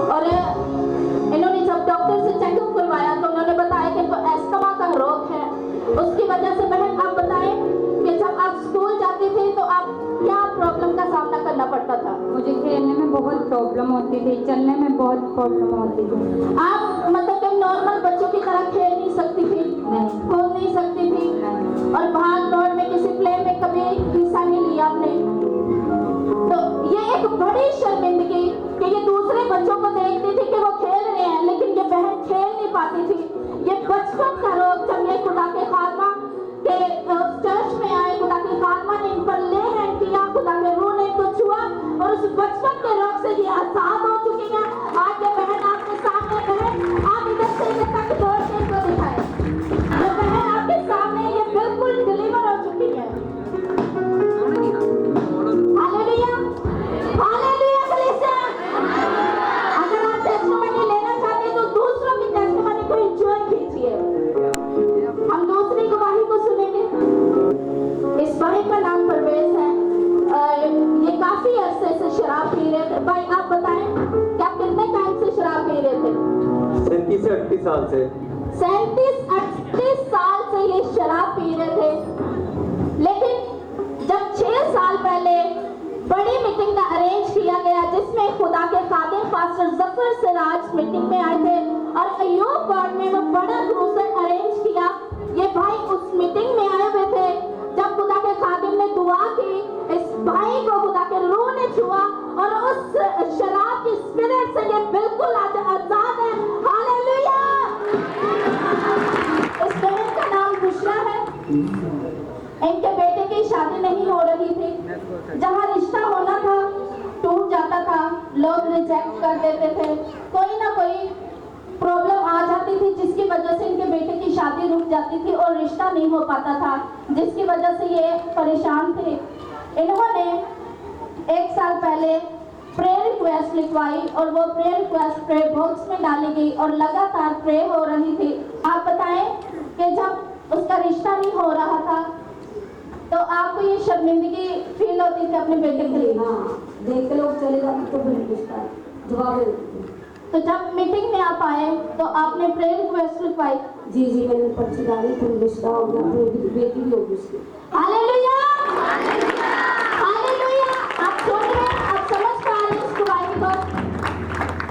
और इन्होंने जब डॉक्टर से चेकअप करवाया तो उन्होंने बताया कि इनको एस्थमा का रोग है। उसकी वजह से बहन आप बताएं कि जब आप स्कूल जाती थी तो आप क्या प्रॉब्लम का सामना करना पड़ता था? मुझे खेलने में बहुत प्रॉब्लम होती थी, चलने में बहुत प्रॉब्लम होती थी। आप मतलब कि नॉर्मल बच्चों की तरह खेल नहीं सकती थी, कूद नहीं सकती थी, और भाग दौड़ में किसी प्ले में कभी हिस्सा नहीं लिया आपने। तो ये एक बड़ी शर्मिंदगी कि ये दूसरे बच्चों को देखती थी कि वो खेल रहे हैं, लेकिन ये बहन खेल नहीं पाती थी। ये बचपन का रोग जब ये खुदा के खात्मा के चर्च में आए, खुदा के खात्मा ने इन पर ले हैंड किया, खुदा के रूह ने इनको छुआ और उस बचपन के रोग से ये आजाद हो चुकी है। आज ये बहन आपके सामने बहन, आप इधर से इधर तक दौड़ के इनको दिखाए। ये बहन आपके सामने ये बिल्कुल डिलीवर हो चुकी है। हालेलुया, हालेलुया कलीसिया। अगर आप टेस्टिमनी लेना चाहते हैं तो दूसरों की टेस्टिमनी को एंजॉय कीजिए। हम दूसरी गवाही को सुनेंगे। इस भाई का नाम परवेज है। ये काफी अरसे से शराब पी रहे थे। भाई आप बताएं कि आप कितने टाइम से शराब पी रहे थे? 37 से 38 साल से। 37-38 साल से ये शराब पी रहे थे। लेकिन जब 6 साल पहले बड़ी मीटिंग का अरेंज किया गया जिसमें खुदा के खादिम पास्टर जफर सिराज मीटिंग में आए थे और अय्यूब गॉड में वो बड़ा क्रूसेड अरेंज किया, ये भाई उस मीटिंग में आए हुए थे। जब खुदा के खादिम ने दुआ की, इस भाई को खुदा के रूह ने छुआ और उस शराब की स्पिरिट से ये बिल्कुल आज आजाद है। हालेलुया। इस बहन का नाम बुशरा है। इनके बेटे की शादी नहीं हो रही थी। जहाँ रिश्ता होना था टूट जाता था, लोग रिजेक्ट कर देते थे, कोई ना कोई प्रॉब्लम आ जाती थी जिसकी वजह से इनके बेटे की शादी रुक जाती थी और रिश्ता नहीं हो पाता था, जिसकी वजह से ये परेशान थे। इन्होंने 1 साल पहले प्रेयर रिक्वेस्ट लिखवाई और वो प्रेयर रिक्वेस्ट प्रेयर बॉक्स में डाली गई और लगातार प्रे हो रही थी। आप बताएं कि जब उसका रिश्ता नहीं हो रहा था तो आपको ये शर्मिंदगी फील होती थी अपने बेटे के लिए? हाँ, देख के लोग चले जाते तो फिर रिश्ता जवाब देते। तो जब मीटिंग में आप आए तो आपने प्रेयर रिक्वेस्ट लिखवाई? जी जी, मैंने पर्ची डाली, फिर रिश्ता हो गया, फिर बेटी भी होगी उसकी। Hallelujah, hallelujah. आप सुन रहे हैं, आप समझ पा रहे हैं इस गवाही को?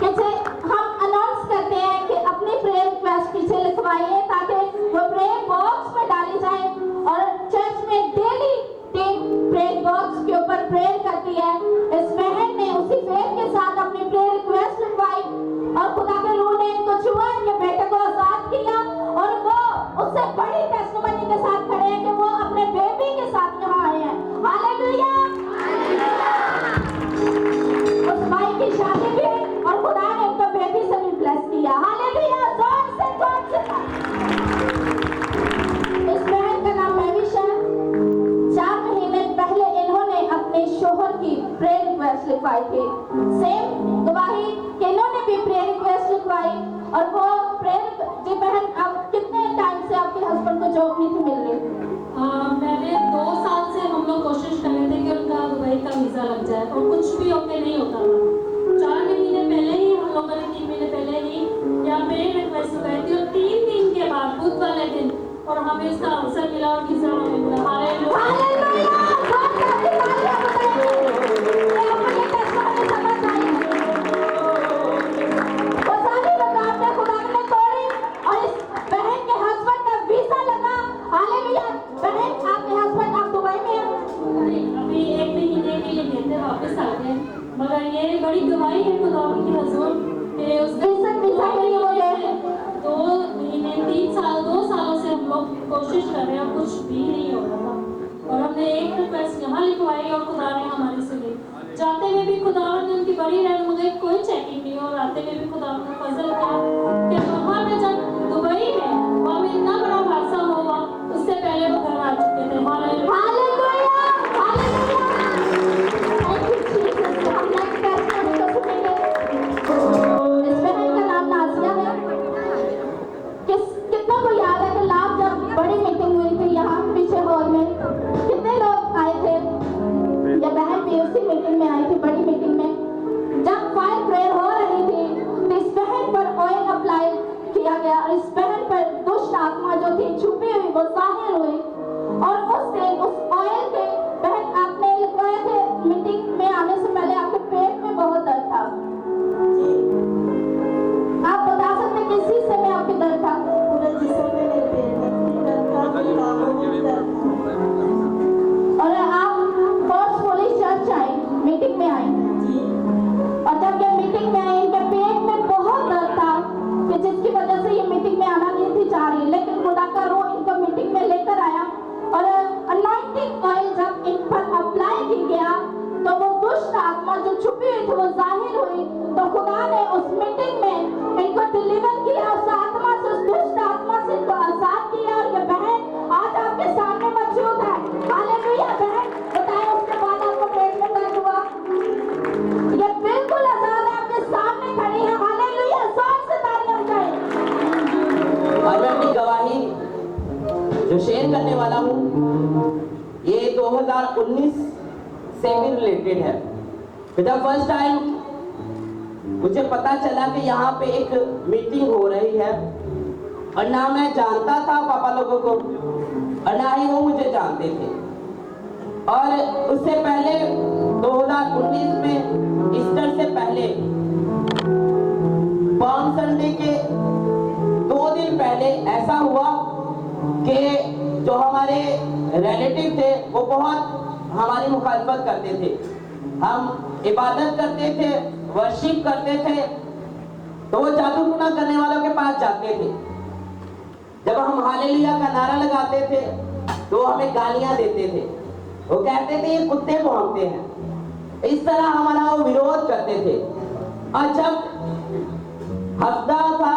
कैसे हम अनाउंस करते हैं कि अपनी प्रेयर रिक्वेस्ट पीछे लिखवाइए ताकि वो प्रेयर बॉक्स में डाली जाए और चर्च में डेली टीम प्रेयर बॉक्स के ऊपर प्रेयर करती है। इस बहन ने उसी फेथ के साथ अपनी प्रेयर रिक्वेस्ट लिखवाई और खुदा के रूह ने इनको छुआ, इनके बेटे को आजाद किया और वो उससे बड़ी टेस्टिमनी के साथ खड़े हैं कि वो अपने बेबी के साथ यहाँ आए हैं। हालेलुया। उस भाई की शादी भी और खुदा ने उनको बेबी से भी ब्लेस किया। हालेलुया। जोर से इस बहन का नाम महविश है। 4 महीने पहले इन्होंने अपने शोहर की प्रेयर रिक्वेस्ट लिखवाई थी। सेम गवाही कि इन्होंने भी प्रेयर रिक्वेस्ट लिखवाई और वो प्रेयर जी बहन, अब कितने टाइम से आपके हस्बैंड को जॉब नहीं थी मिल रही? मैंने 2 साल से हम लोग कोशिश कर रहे थे कि उनका दुबई का वीज़ा लग जाए और कुछ भी ओके नहीं होता था। 4 महीने पहले ही हम लोगों ने 3 महीने पहले ही यहाँ पे रिक्वेस्ट लगाई थी और 3 दिन के बाद बुध वाले दिन और हमें इसका आंसर मिला और वीज़ा हमें मिला। हालेलुया। अभी 1 महीने के लिए ये बड़ी गवाही है खुदावंद की हुजूर कि उस बेशक वीजा के लिए मुझे 2 महीने 2 सालों से हम लोग कोशिश कर रहे हैं, कुछ भी नहीं हो रहा था। और हमने एक रिक्वेस्ट यहाँ लिखवाई और खुदा ने हमारी सुनी। जाते हुए भी खुदावंद ने उनकी बड़ी रहनुमाई, कोई चेकिंग नहीं, और आते हुए भी खुदावंद ने फजल किया कि वहाँ पे जब दुबई में वहाँ में इतना बड़ा हादसा हुआ, उससे पहले वो घर आ चुके थे। Hallelujah, hallelujah, thank you Jesus. हम नेक्स्ट क्वेश्चन को सुनेंगे। इस बहन का नाम नाज़िया है। कितना को याद है कि लाभ जब बड़ी मीटिंग हुई थी यहाँ पीछे हॉल में, कितने लोग आए थे? ये बहन भी उसी मीटिंग में आई थी, बड़ी मीटिंग में। जब फायर प्रेयर हो रही थी तो इस बहन पर ऑयल अप्लाई किया गया और इस बहन पर दुष्ट आत्मा जो थी छुपी हुई वो जाहिर हुई, और उस दिन उस ऑयल के बहन आपने लिखवाए थे मीटिंग में आने से पहले आपके पेट में बहुत दर्द था। आप बता सकते किस चीज से में आपके दर्द था? पूरे जिस्म में मेरे पेट में दर्द था, कानों में दर्द था। और आप फोर्सफुली चर्च आई, मीटिंग में आई, और जब ये मीटिंग में आई इनके पेट में बहुत दर्द था कि जिसकी वजह से ये मीटिंग में आना नहीं थी चाह रही, लेकिन खुदा का रूह इनको मीटिंग में लेकर आया और अनॉइंटिंग ऑयल जब इन पर अप्लाई की गया तो वो दुष्ट आत्मा जो छुपी हुई थी वो जाहिर हुई। तो खुदा ने उस मीटिंग में इनको डिलीवर किया, उस आत्मा से, उस दुष्ट आत्मा से इनको आजाद किया, और ये बहन आज आपके सामने मौजूद है। हालेलुया। बहन बताएं उसके बाद आपको पेट में दर्द हुआ? ये बिल्कुल आजाद है, आपके सामने खड़ी है। हालेलुया, जोर से तालियां बजाएं। आज मैं अपनी गवाही जो शेयर करने वाला हूँ ये 2019 से भी रिलेटेड है। फर्स्ट टाइम मुझे पता चला कि यहाँ पे एक मीटिंग हो रही है, और ना मैं जानता था पापा लोगों को और ना ही वो मुझे जानते थे। और उससे पहले 2019 में ईस्टर से पहले पाम संडे के 2 दिन पहले ऐसा हुआ कि जो हमारे रिलेटिव थे वो बहुत हमारी मुखालफत करते थे। हम इबादत करते थे, वर्शिप करते थे, तो वो जादू टूना करने वालों के पास जाते थे। जब हम हालेलुया का नारा लगाते थे तो वो हमें गालियां देते थे, वो कहते थे ये कुत्ते भौंकते हैं। इस तरह हमारा वो विरोध करते थे। और जब हफ्ता था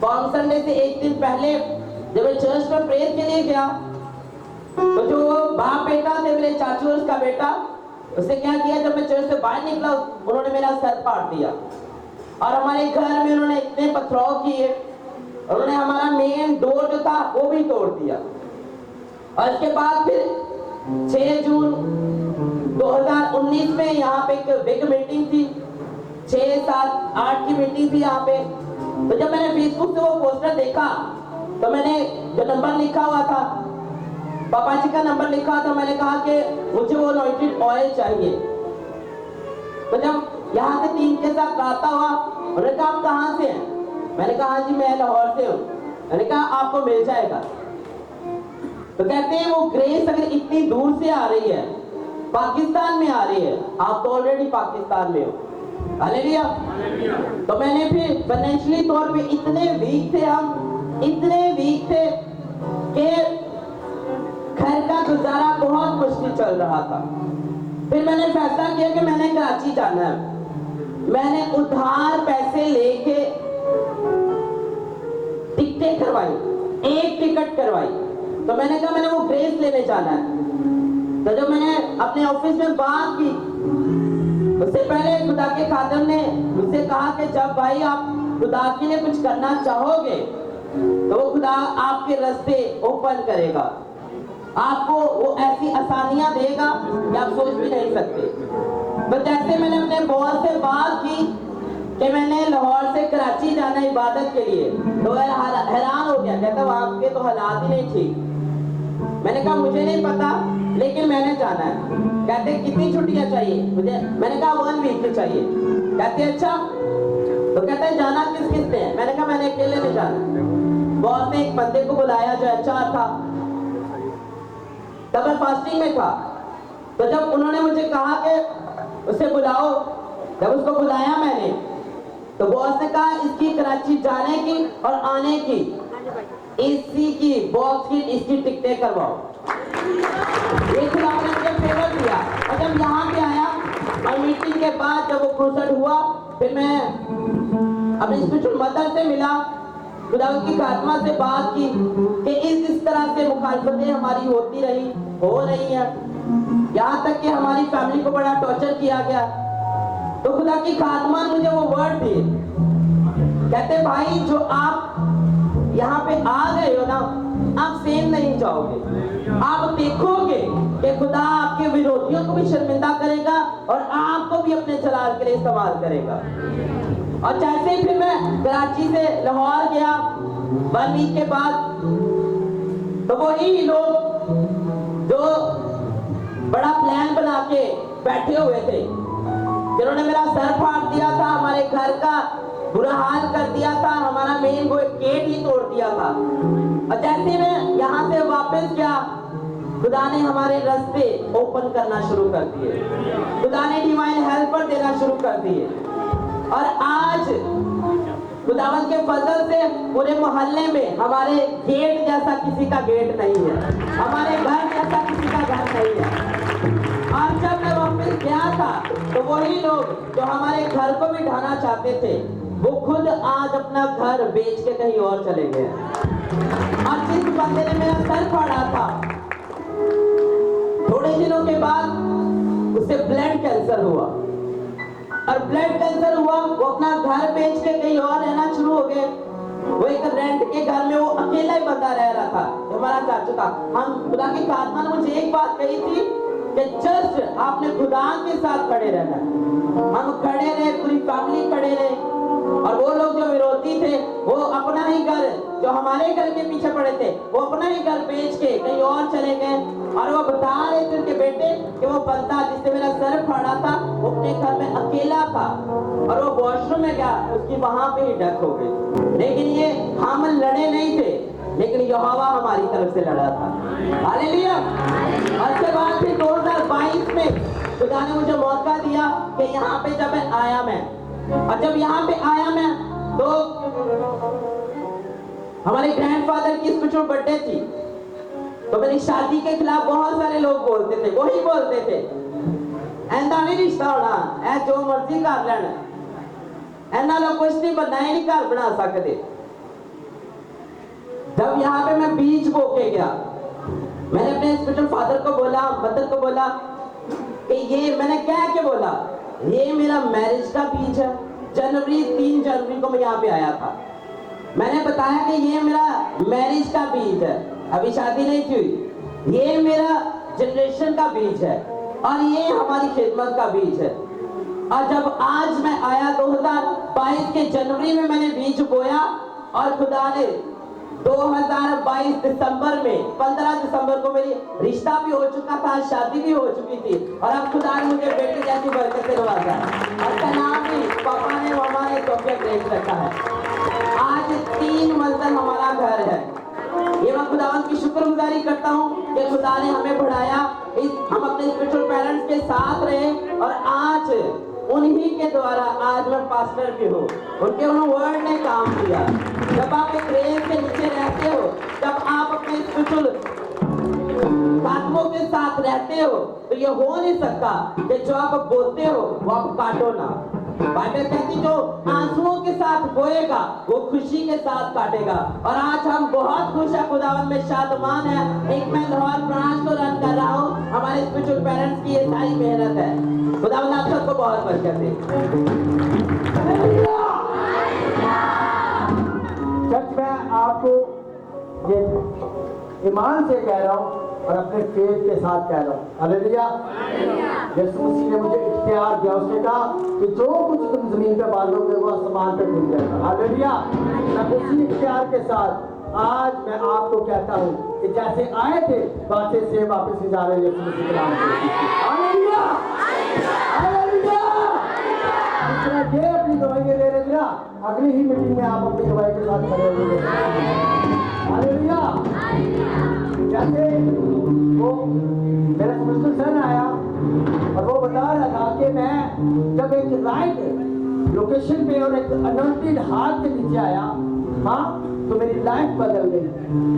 पाम संडे से 1 दिन पहले जब मैं चर्च में प्रेयर के लिए गया तो जो बाप बेटा थे मेरे चाचू और उसका बेटा, उसने क्या किया, जब मैं चर्च से बाहर निकला उन्होंने मेरा सर फाड़ दिया, और हमारे घर में उन्होंने इतने पथराव किए, उन्होंने हमारा मेन डोर जो था वो भी तोड़ दिया। और इसके बाद फिर 6 जून 2019 में यहाँ पे एक बिग मीटिंग थी, 6, 7, 8 की मीटिंग थी यहाँ पे। तो जब मैंने फेसबुक से वो पोस्टर देखा तो मैंने जो नंबर लिखा हुआ था, पापा जी का नंबर लिखा था, मैंने कहा कि मुझे वो अनॉइंटेड ऑयल चाहिए। तो जब यहाँ से टीम के साथ रहा हुआ, उन्होंने कहा आप कहाँ से हैं? मैंने कहा हाँ जी मैं लाहौर से हूँ। मैंने कहा आपको मिल जाएगा। तो कहते हैं वो ग्रेस अगर इतनी दूर से आ रही है, पाकिस्तान में आ रही है, आप तो ऑलरेडी पाकिस्तान में हो। हालेलुया। तो मैंने फिर फाइनेंशियली तौर पे इतने वीक थे, हम इतने वीक थे कि घर का गुजारा बहुत मुश्किल चल रहा था। फिर मैंने फैसला किया कि मैंने कराची जाना है। मैंने उधार पैसे लेके टिकटें करवाई, 1 टिकट करवाई। तो मैंने कहा मैंने वो ग्रेस लेने जाना है। तो जब मैंने अपने ऑफिस में बात की, उससे पहले खुदा के खादिम ने मुझसे कहा कि जब भाई आप खुदा के लिए कुछ करना चाहोगे तो वो खुदा आपके रास्ते ओपन करेगा, आपको वो ऐसी आसानियां देगा कि आप सोच भी नहीं सकते। तो जैसे मैंने अपने बॉस से बात की कि मैंने लाहौर से कराची जाना इबादत के लिए, तो हैरान हो गया, कहता वहाँ के तो हालात ही नहीं ठीक। मैंने कहा मुझे नहीं पता लेकिन मैंने जाना है। कहते कितनी छुट्टियां चाहिए मुझे? मैंने कहा 1 वीक की चाहिए। कहते अच्छा, तो कहते हैं जाना किस किस ने? मैंने कहा मैंने अकेले नहीं जाना। बॉस ने एक बंदे को बुलाया जो अच्छा था, तब मैं फास्टिंग में था। तो जब उन्होंने मुझे कहा कि उसे बुलाओ जब उसको बुलाया मैंने तो बॉस ने कहा इसकी कराची जाने की और आने की एसी की बॉक्स की इसकी टिकटें करवाओ। ये खुदा ने मुझे फेवर दिया। और जब यहाँ पे आया और मीटिंग के बाद जब वो फुर्सत हुआ फिर मैं अपने स्पिरिचुअल मदर से मिला, खुदा की खात्मा से बात की कि इस तरह से मुखालफतें हमारी होती रही, हो रही है, यहाँ तक कि हमारी फैमिली को बड़ा टॉर्चर किया गया। तो खुदा की खात्मा ने मुझे वो वर्ड दिए, कहते भाई जो आप यहाँ पे आ गए हो ना, आप सेम नहीं जाओगे। आप देखोगे कि खुदा आपके विरोधियों को भी शर्मिंदा करेगा और आपको भी अपने जलाल के लिए इस्तेमाल करेगा। और जैसे ही फिर मैं कराची से लाहौर गया 1 वीक के बाद, तो वही लोग जो बड़ा प्लान बना के बैठे हुए थे, जिन्होंने मेरा सर फाड़ दिया था, हमारे घर का बुरा हाल कर दिया था, हमारा मेन गेट ही तोड़ दिया था। और जैसे मैं यहाँ से वापस गया, खुदा ने हमारे रास्ते ओपन करना शुरू कर दिए, खुदा ने डिवाइन हेल्पर देना शुरू कर दिए। और आज खुदावंद के फजल से पूरे मोहल्ले में हमारे गेट जैसा किसी का गेट नहीं है, हमारे घर जैसा किसी का घर नहीं है। और जब मैं वापस गया था तो वही लोग जो हमारे घर को भी ढाना चाहते थे, वो खुद आज अपना घर बेच के कहीं और चले गए। और जिस बंदे ने मेरा सर फाड़ा था, थोड़े दिनों के बाद उसे ब्लड कैंसर हुआ। और ब्लड कैंसर हुआ, वो अपना घर बेच के कहीं और रहना शुरू हो गए। वो एक रेंट के घर में वो अकेला ही बंदा रह रहा था, हमारा चाचू था। हम खुदा की खात्मा ने मुझे एक बात कही थी कि जस्ट आपने खुदा के साथ खड़े रहना। हम खड़े रहे, पूरी फैमिली खड़े रहे। और वो लोग जो विरोधी थे, वो अपना ही घर, जो हमारे घर के पीछे पड़े थे, वो अपना ही घर बेच के कहीं और चले गए। और वो बता रहे थे उनके बेटे कि वो बंदा जिससे मेरा सर फाड़ा था, वो अपने घर में अकेला था और वो वॉशरूम में गया, उसकी वहां पे ही डेथ हो गई। लेकिन ये हम लड़े नहीं थे, लेकिन यहोवा हमारी तरफ से लड़ा था। हालेलुया। और उसके बाद फिर 2022 में खुदा ने मुझे मौका दिया कि यहाँ पे जब आया मैं, और जब यहाँ पे आया मैं तो हमारे ग्रैंडफादर की स्पिरिचुअल बर्थडे थी। तो मेरी शादी के खिलाफ बहुत सारे लोग बोलते थे, वही बोलते थे ऐसा नहीं रिश्ता होना, ऐ जो मर्जी कर लेना, ऐना लोग कुछ नहीं बनना, नहीं घर बना सकते। जब यहाँ पे मैं बीज बो के गया, मैंने अपने स्पिरिचुअल फादर को बोला, मदर को बोला कि ये, मैंने क्या के बोला, ये मेरा मैरिज का बीज है। 3 जनवरी को मैं यहाँ पे आया था। मैंने बताया कि ये मेरा मैरिज का बीज है, अभी शादी नहीं थी हुई, ये मेरा जनरेशन का बीज है और ये हमारी खिदमत का बीज है। और जब आज मैं आया 2022 के जनवरी में मैंने बीज बोया, और खुदा ने 2022 दिसंबर में 15 दिसंबर को मेरी रिश्ता भी हो चुका था, शादी भी हो चुकी थी। और अब खुदा ने मुझे बेटी जैसी बरकत से नवाजा और उसका नाम भी पापा ने मामा ने तोहफे ग्रेस रखा है। आज 3 मंजिल हमारा घर है। ये मैं खुदावंद की शुक्रगुजारी करता हूँ कि खुदा ने हमें बढ़ाया, हम अपने स्पिरिचुअल पेरेंट्स के साथ रहे और आज उन्हीं के द्वारा आज मैं पास्टर भी हूँ। उनके वर्ड ने काम किया। जब आप एक रेल के नीचे रहते हो, जब आप अपने स्पिरिचुअल आत्मों के साथ रहते हो, तो ये हो नहीं सकता कि जो आप बोते हो वो आप काटो ना। बाइबल कहती जो आंसुओं के साथ बोएगा वो खुशी के साथ काटेगा। और आज हम बहुत खुश है, खुदावंद में शादमान है। एक मैं लाहौर ब्रांच को रन कर रहा हूँ, हमारे स्पिरिचुअल पेरेंट्स की ये सारी मेहनत है। खुदावंद आप सबको बहुत बरकत दे। सच में आपको ये ईमान से कह रहा हूँ और अपने फेथ के साथ कह रहा हूँ। हालेलुया। यीशु मसीह ने मुझे इख्तियार दिया, उसने कहा कि जो कुछ तुम जमीन पे बांधोगे वो आसमान पे खुल जाएगा। हालेलुया। मैं उसी इख्तियार के साथ आज मैं आपको कहता हूँ कि जैसे आए थे वैसे से वापस ही जा रहे हैं यीशु मसीह के नाम से। हालेलुया। हालेलुया। ये अपनी गवाही दे रहे थे ना, अगली ही मीटिंग में आप अपनी गवाही के साथ खड़े होंगे। हालेलुया। जैसे वो मेरा स्पेशल सन आया और वो बता रहा था कि मैं जब एक राइट लोकेशन पे और एक अनॉइंटेड हार्ट के नीचे आया, हाँ, तो मेरी लाइफ बदल गई।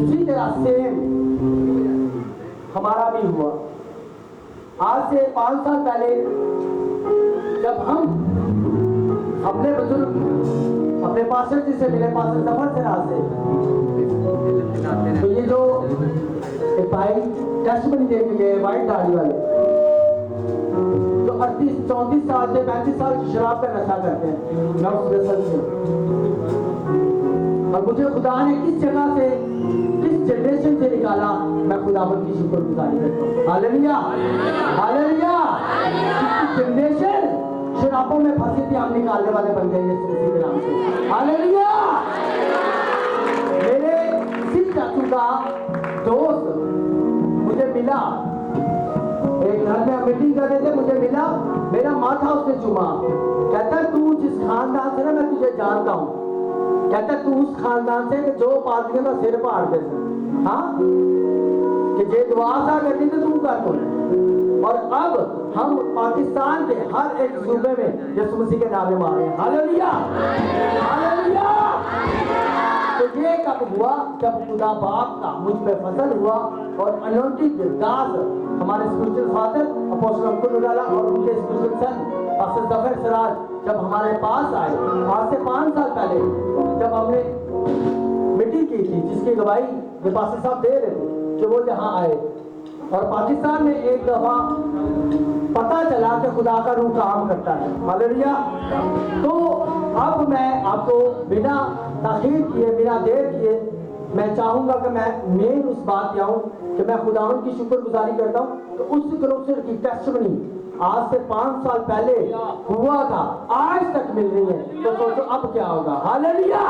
इसी तरह सेम हमारा भी हुआ। आज से 5 साल पहले जब हम अपने बुजुर्ग अपने पास्टर जी से मिले, पास्टर जफर सिराज से, तो ये जो एक भाई टेस्टमनी दे के गए, वाइट दाढ़ी वाले, जो 38-34 साल से 35 साल की शराब का नशा करते हैं, मैं उस व्यसन से, और मुझे खुदा ने किस जगह से, किस जनरेशन से निकाला, मैं खुदावंद की शुक्रगुजारी करता हूँ। Hallelujah, hallelujah. जनरेशन शराबों में फंसी थी, हम निकालने वाले बन गए यीशु मसीह के नाम से। हालेलुया। मेरे सिख चाचू का दोस्त मुझे मिला, एक घर में मीटिंग कर रहे थे, मुझे मिला, मेरा माथा उसने चूमा, कहता तू जिस खानदान से ना, मैं तुझे जानता हूँ, कहता तू उस खानदान से कि जो पादरियों का सिर फाड़ दे, हाँ, कि जे दुआ सा करनी तो तू कर दो। और अब हम पाकिस्तान के हर एक सूबे में यीशु मसीह के नारे मारे। Hallelujah, hallelujah. तो ये कब हुआ? जब खुदा बाप का मुझ पे फजल हुआ और अनोइंटेड दास हमारे spiritual father apostle Ankur Ujala और उनके spiritual son pastor Zafar Siraj जब हमारे पास आए, आज से 5 साल पहले, जब हमने मीटिंग की थी, जिसकी गवाही ये पास्टर साहब दे रहे थे कि वो यहाँ आए, और पाकिस्तान में एक दफा पता चला कि खुदा का रूह काम करता है। हालेलुया। तो अब मैं आपको बिना ताखीर किए, बिना देर किए, मैं चाहूंगा कि मैं मेन उस बात पे आऊं कि मैं खुदावंद की शुक्रगुजारी करता हूं। तो उस क्रोसर की टेस्टिमनी आज से 5 साल पहले हुआ था, आज तक मिल रही है, तो सोचो अब क्या होगा। Hallelujah,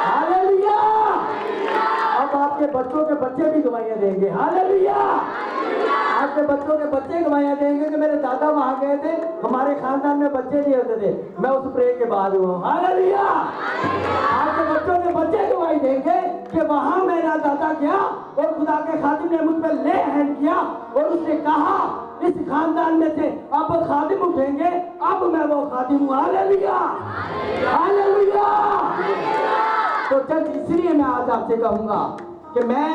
hallelujah. अब आपके बच्चों के बच्चे भी गवाहियां देंगे। हालेलुया। आपके बच्चों के बच्चे गवाहियां देंगे कि मेरे दादा वहां गए थे, हमारे खानदान में बच्चे नहीं होते थे, मैं उस प्रे के बाद हुआ। हालेलुया। आपके बच्चों के बच्चे गवाही देंगे कि वहां मेरा दादा गया और खुदा के खादिम ने मुझ पर ले हैंड किया और उसने कहा इस खानदान में से अब खादिम उठेंगे, अब मैं वो खादिम हूँ। Hallelujah, hallelujah. तो जब इसलिए मैं आज आपसे कहूंगा कि मैं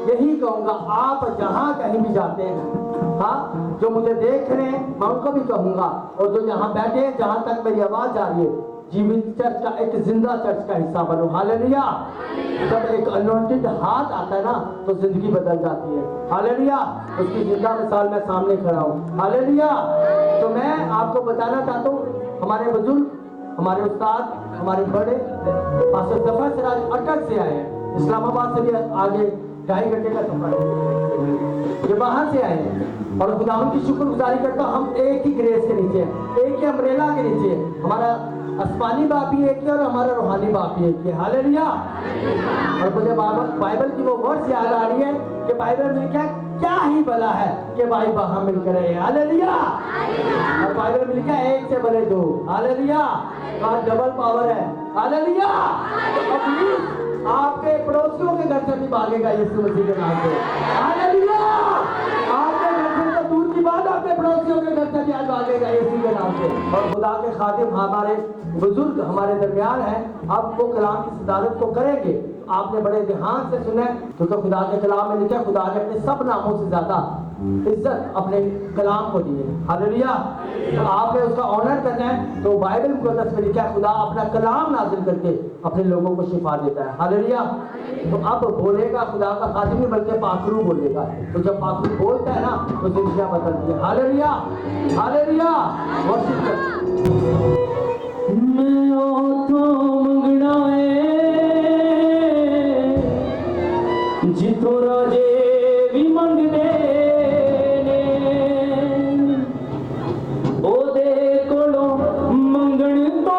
यही कहूंगा, आप जहां कहीं भी जाते हैं, हाँ, जो मुझे देख रहे हैं मैं उनको भी कहूंगा, और जो यहाँ बैठे हैं, जहां तक मेरी आवाज जा रही है, जीवित चर्च का, एक जिंदा चर्च का हिस्सा बनो। हालेलुया। जब एक अनॉइंटेड हाथ आता है ना, तो जिंदगी बदल जाती है। हालेलुया। उसकी जिंदा मिसाल मैं सामने खड़ा हूँ। हालेलुया। तो मैं आपको बताना चाहता हूँ, हमारे बुजुर्ग, हमारे उस्ताद, हमारे बड़े पास्टर जफर सिराज अटक से आए हैं, इस्लामाबाद से भी आगे 2.5 घंटे का सफर है, ये वहां से आए हैं, और खुदावंद की शुक्रगुजारी करता हूं। हम एक ही ग्रेस के नीचे हैं, एक ही अम्ब्रेला के नीचे, हमारा आसमानी बाप भी एक है और हमारा रूहानी बाप भी एक है। हालेलुया। और मुझे बाइबल की वो वर्ड्स याद आ रही है कि बाइबल में क्या ही भला है कि भाई वहां मिलकर रहे। हालेलुया। और बाइबल में लिखा है 1 से भले 2। हालेलुया। डबल पावर है। हालेलुया। तो प्लीज आपके पड़ोसियों के घर से भी भागेगा यीशु मसीह के नाम से। हालेलुया। आपके घर से तो दूर की बात, आपके पड़ोसियों के घर से भी आज भागेगा यीशु के नाम से। और खुदा के खादिम हमारे बुजुर्ग हमारे दरमियान है, अब वो कलाम की सदारत को करेंगे। आपने बड़े ध्यान से सुने, क्योंकि खुदा के कलाम में लिखा, खुदा ने अपने सब नामों से ज्यादा इज्जत अपने कलाम को दी है। हालेलुया। तो आपने उसका ऑनर करना है, तो बाइबल मुकद्दस में लिखा है, खुदा अपना कलाम नाजिल करके अपने लोगों को शिफा देता है। हालेलुया। तो अब बोलेगा खुदा का खादिम नहीं, बल्कि पाखरू बोलेगा। तो जब पाखरू बोलता है ना, तो जिंदगियां बदलती है। Hallelujah, hallelujah. वर्शिप कर मैं तो मंगना है जितो राजे भी मंगदे ने, ओदे कोलों मंगण तो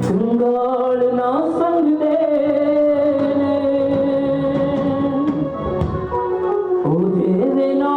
कंगाल ना संगदे ने, ओदे दे ना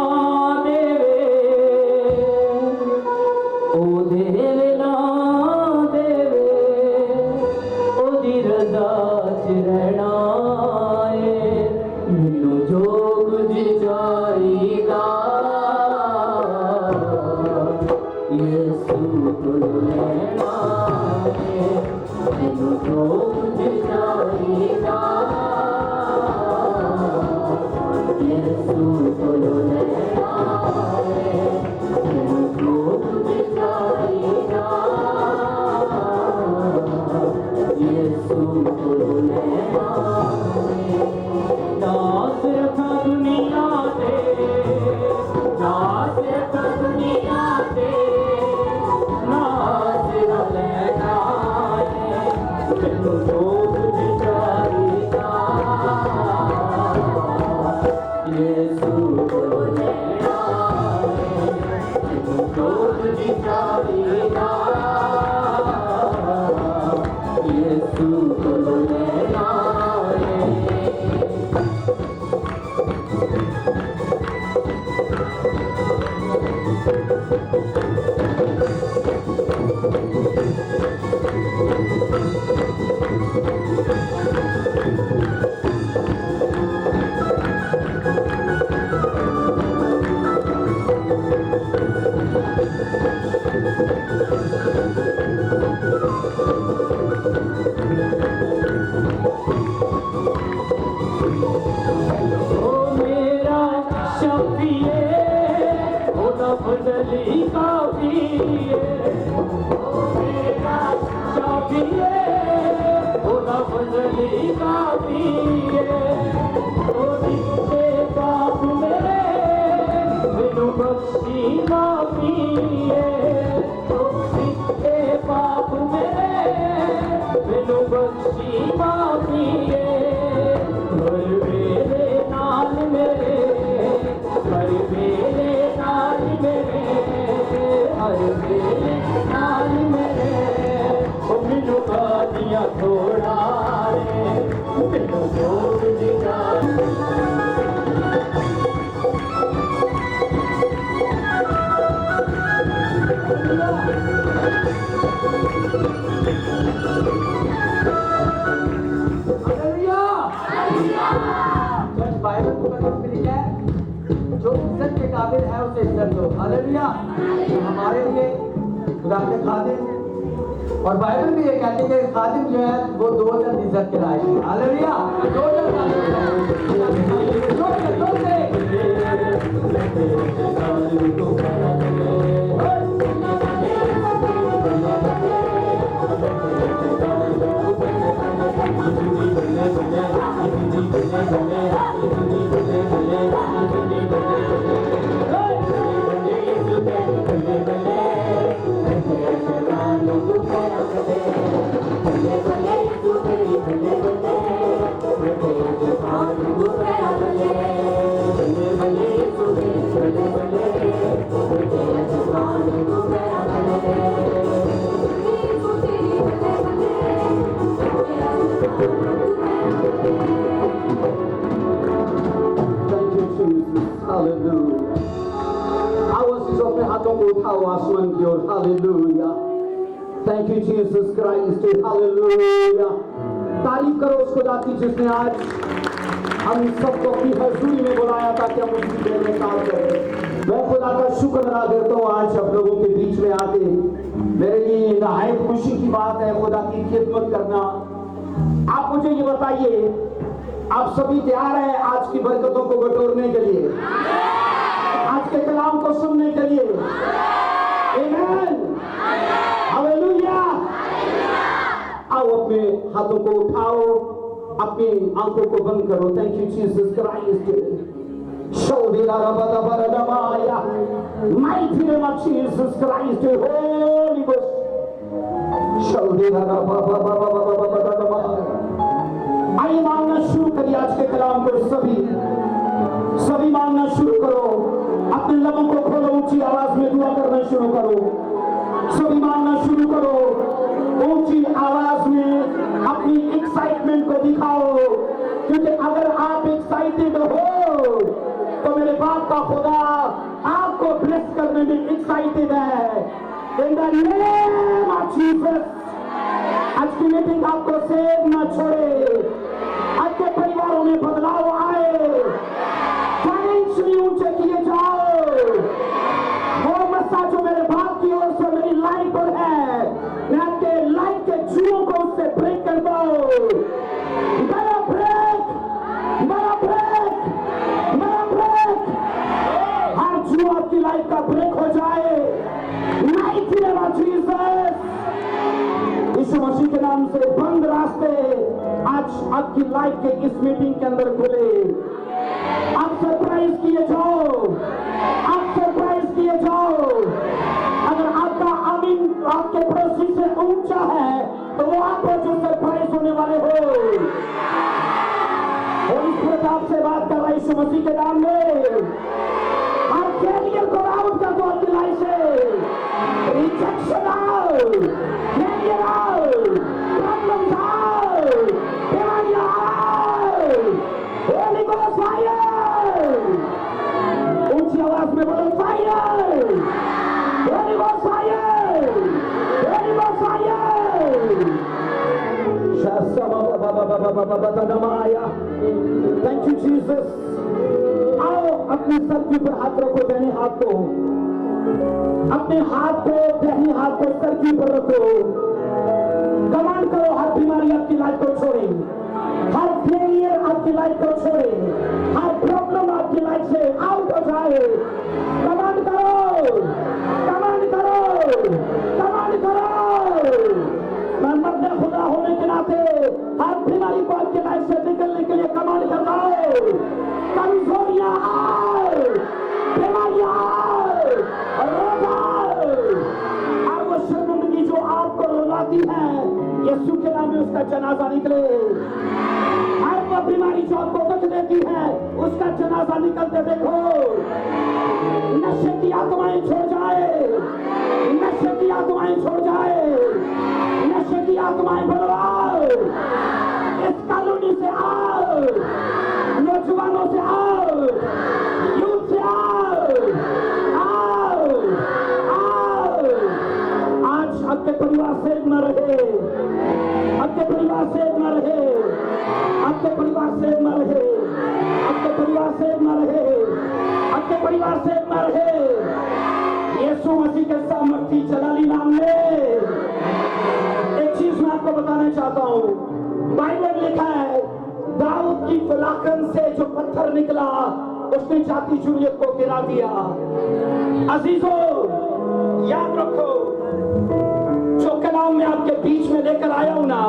ओ मेरा शफीए ओ नफजली काफिए ओ मेरा शफीए ओ नफजली काफिए ओ जिसके पाप मेरे बिनु बख्शी माफिए ओ जिसके पाप मेरे बिनु बख्शी माफिए हर मेरे नाल मेरे हर मेरे नाल मेरे हर मेरे नाल मेरे ओ मिनु गादियां थोड़ा रे मिनु जोग दिया जब बाइबल मुकद्दस में लिखा है जो इज्जत के काबिल है उसे इज्जत दो। हालेलुया। हमारे लिए खुदा के खादिम और बाइबल भी ये कहती है कि खादिम जो है वो 2 जन इज्जत के लायक है। हालेलुया। 2 आसमान की ओर hallelujah. Thank you Jesus Christ. Hallelujah. तारीफ करो उस खुदा की जिसने आज हम सबको अपनी हजूरी में बुलाया ताकि हम उसकी देर में काम करें। मैं खुदा का शुक्र अदा करता हूँ आज आप लोगों के बीच में आके मेरे लिए नहायत खुशी की बात है खुदा की खिदमत करना। आप मुझे ये बताइए आप सभी तैयार हैं आज की बरकतों को बटोरने के लिए, आज के कलाम को सुनने के लिए? आमीन। हालेलुया। आओ अपने हाथों को उठाओ, अपनी आंखों को बंद करो। Thank you Jesus Christ. शौदेला रबदा बरदमाया mighty name of Jesus Christ Holy Ghost. शौदेला रबदा बरदमाया। आइए मांगना शुरू करिए आज के कलाम को। सभी मांगना शुरू करो। अपने लबों को खोलो, ऊंची आवाज में दुआ करना शुरू करो। सभी मांगना शुरू करो, ऊंची आवाज में अपनी एक्साइटमेंट को दिखाओ, क्योंकि अगर आप एक्साइटेड हो तो मेरे बाप का खुदा आपको ब्लेस करने में एक्साइटेड है। इन द नेम ऑफ जीसस। आज की मीटिंग आपको सेव न छोड़े, आपके परिवारों में बदलाव आए, फाइनेंशियली ऊंचे किए जाओ। वो मस्सा जो मेरे बाप की ओर से मेरी लाइफ पर है, मैं आपके लाइफ के जुओं को उससे ब्रेक कर दो। बड़ा ब्रेक, बड़ा ब्रेक, बड़ा ब्रेक। हर जुआ आपकी लाइफ का ब्रेक हो जाए। Night name of Jesus. Yeshu Masih के नाम से बंद रास्ते आज आपकी लाइफ के इस मीटिंग के अंदर खुले। आप सरप्राइज किए जाओ, आप सरप्राइज किए जाओ। अगर आपका आमीन आपके पड़ोसी से ऊंचा है तो वो आप जो सरप्राइज होने वाले हो। और इस प्रताप से बात कर रहा है यीशु मसीह के नाम में। आप कैरियर को आउट कर दो आपकी लाइफ से। रिजेक्शन आओ, कैरियर आओ, प्रॉब्लम्स आओ, बीमारियां आओ। Holi Ghost fire. ऊंची आवाज में बोलो fire, Holy Ghost fire, Holy Ghost fire. Thank you Jesus. आओ अपने सर के ऊपर हाथ रखो, दाहिने हाथ को, अपने हाथ को, दाहिने हाथ को सर के ऊपर रखो। कमांड करो हर बीमारी आपकी लाइफ को छोड़े। हर फेलियर आपकी लाइफ को छोड़े, हर प्रॉब्लम आपकी लाइफ से आउट हो जाए। कमांड करो, कमांड करो, कमांड करो। मैं मर्द खुदा होने के नाते हर बीमारी को आपकी लाइफ से निकलने के लिए कमांड करता हूं। कमजोरियां आओ, बीमारियां आओ, रोग आओ। और वो शर्मिंदगी जो आपको रुलाती है, यीशु के नाम में उसका जनाजा निकले। हर वो बीमारी जो आपको दुख देती है, उसका जनाजा निकलते देखो। नशे की आत्माएं छोड़ जाए, नशे की आत्माएं छोड़ जाए, नशे की आत्माएं बदलाओ। इस कॉलोनी से आओ, नौजवानों से आओ, यूथ से आओ, आओ, आओ। आज आपके परिवार से न रहे, आपके परिवार से न रहे, आपके परिवार से न रहे, आपके परिवार से न रहे, आपके परिवार से न रहे। यीशु मसीह के सामर्थी जलाली नाम में एक चीज मैं आपको बताना चाहता हूं। बाइबल में लिखा है, दाऊद की फलाकन से जो पत्थर निकला, उसने जाति जूलियत को गिरा दिया। अजीजों, याद रखो, जो कलाम मैं आपके बीच में लेकर आया हूं ना,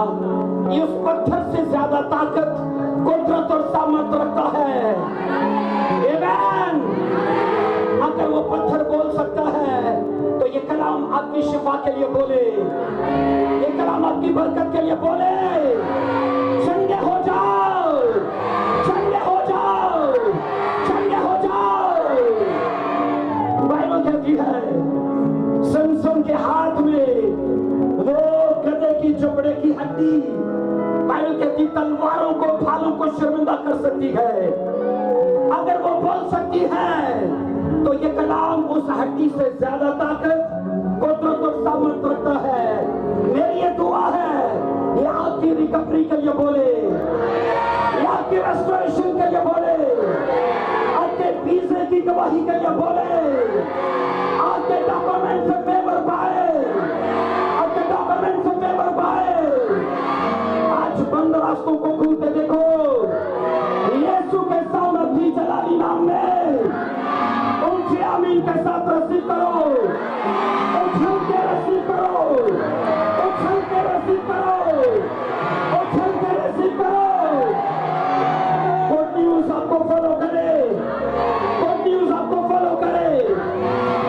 ये उस पत्थर से ज्यादा ताकत, कुदरत और सामर्थ रखता है। आमीन। अगर वो पत्थर बोल सकता है, तो ये कलाम आपकी शिफा के लिए बोले, ये कलाम आपकी बरकत के लिए बोले। चंगे हो जाओ, चंगे हो जाओ, चंगे हो जाओ। बाइबल कहती है, समसन के हाथ में वो गधे की जबड़े की हड्डी, बाइबल कहती तलवारों को, भालों को शर्मिंदा कर सकती है। अगर वो बोल सकती है, तो ये कलाम उस हड्डी से ज्यादा ताकत, कुदरत और सामर्थ रखता है। मेरी ये दुआ है, ये आपकी रिकवरी के लिए बोले, ये आपकी रेस्टोरेशन के लिए बोले, आपके वीजे की गवाही के लिए बोले, आपके डॉक्यूमेंट से पेपर पाए, आपके डॉक्यूमेंट से पेपर पाए। आज बंद रास्तों को खुलते देखो। यीशु के सामर्थी जलाली नाम में ऊंचे आमीन के साथ रसीद करो, उछल के रसीद करो, उछल के रसीद करो, उछल के रसीद करो। गुड न्यूज आपको फॉलो करे, गुड न्यूज आपको फॉलो करे,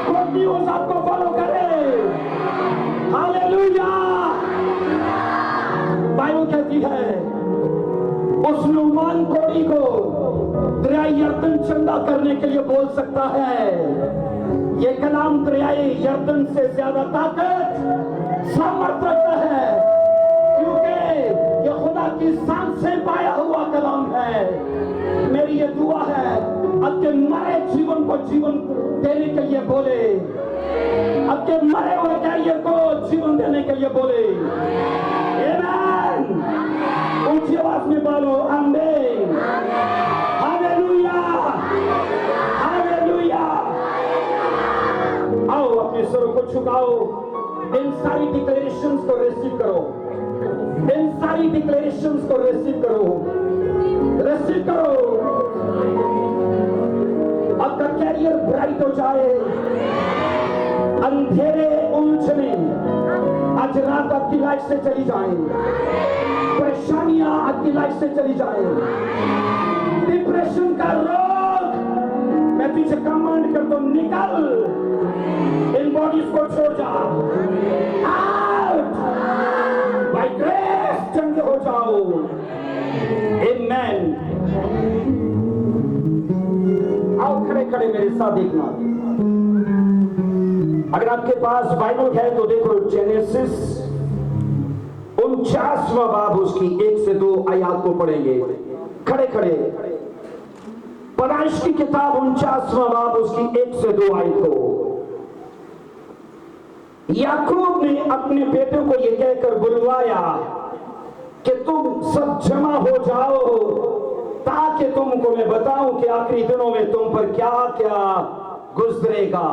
गुड न्यूज आपको फॉलो करे। हालेलुया। बाइबल कहती है, उस नुमान कोड़ी को दरियाए यर्दन चंदा करने के लिए बोल सकता है। ये कलाम दरियाए यर्दन से ज्यादा ताकत, सामर्थ रखता है, क्योंकि ये खुदा की सांस से पाया हुआ कलाम है। मेरी ये दुआ है, आपके मरे जीवन को जीवन देने के लिए बोले, आपके मरे हुए कैरियर को जीवन देने के लिए बोले। आमीन। ऊंची आवाज में बोलो आमीन। Hallelujah, hallelujah. आओ अपने सरों को झुकाओ, इन सारी डिक्लेरेशंस को रिसीव करो, इन सारी डिक्लेरेशंस को रिसीव करो, रिसीव करो। आपका कैरियर ब्राइट हो जाए, अंधेरे उलझने आज रात आपकी लाइफ से चली जाए, परेशानियां आपकी लाइफ से चली जाए, डिप्रेशन का रोग मैं तुझे कमांड करता हूं, निकल, इन बॉडीज को छोड़ जा, आउट बाय ग्रेस, चंगे हो जाओ। आमेन। आओ खड़े खड़े मेरे साथ देखना। अगर आपके पास बाइबल है तो देखो, जेनेसिस 49वां बाब उसकी 1 से 2 आयत को पढ़ेंगे। खड़े खड़े पैदाइश की किताब 49वां बाब उसकी 1 से 2 आयत को। याकूब ने अपने बेटे को यह कहकर बुलवाया कि तुम सब जमा हो जाओ, ताकि तुमको मैं बताऊं कि आखिरी दिनों में तुम पर क्या क्या गुजरेगा।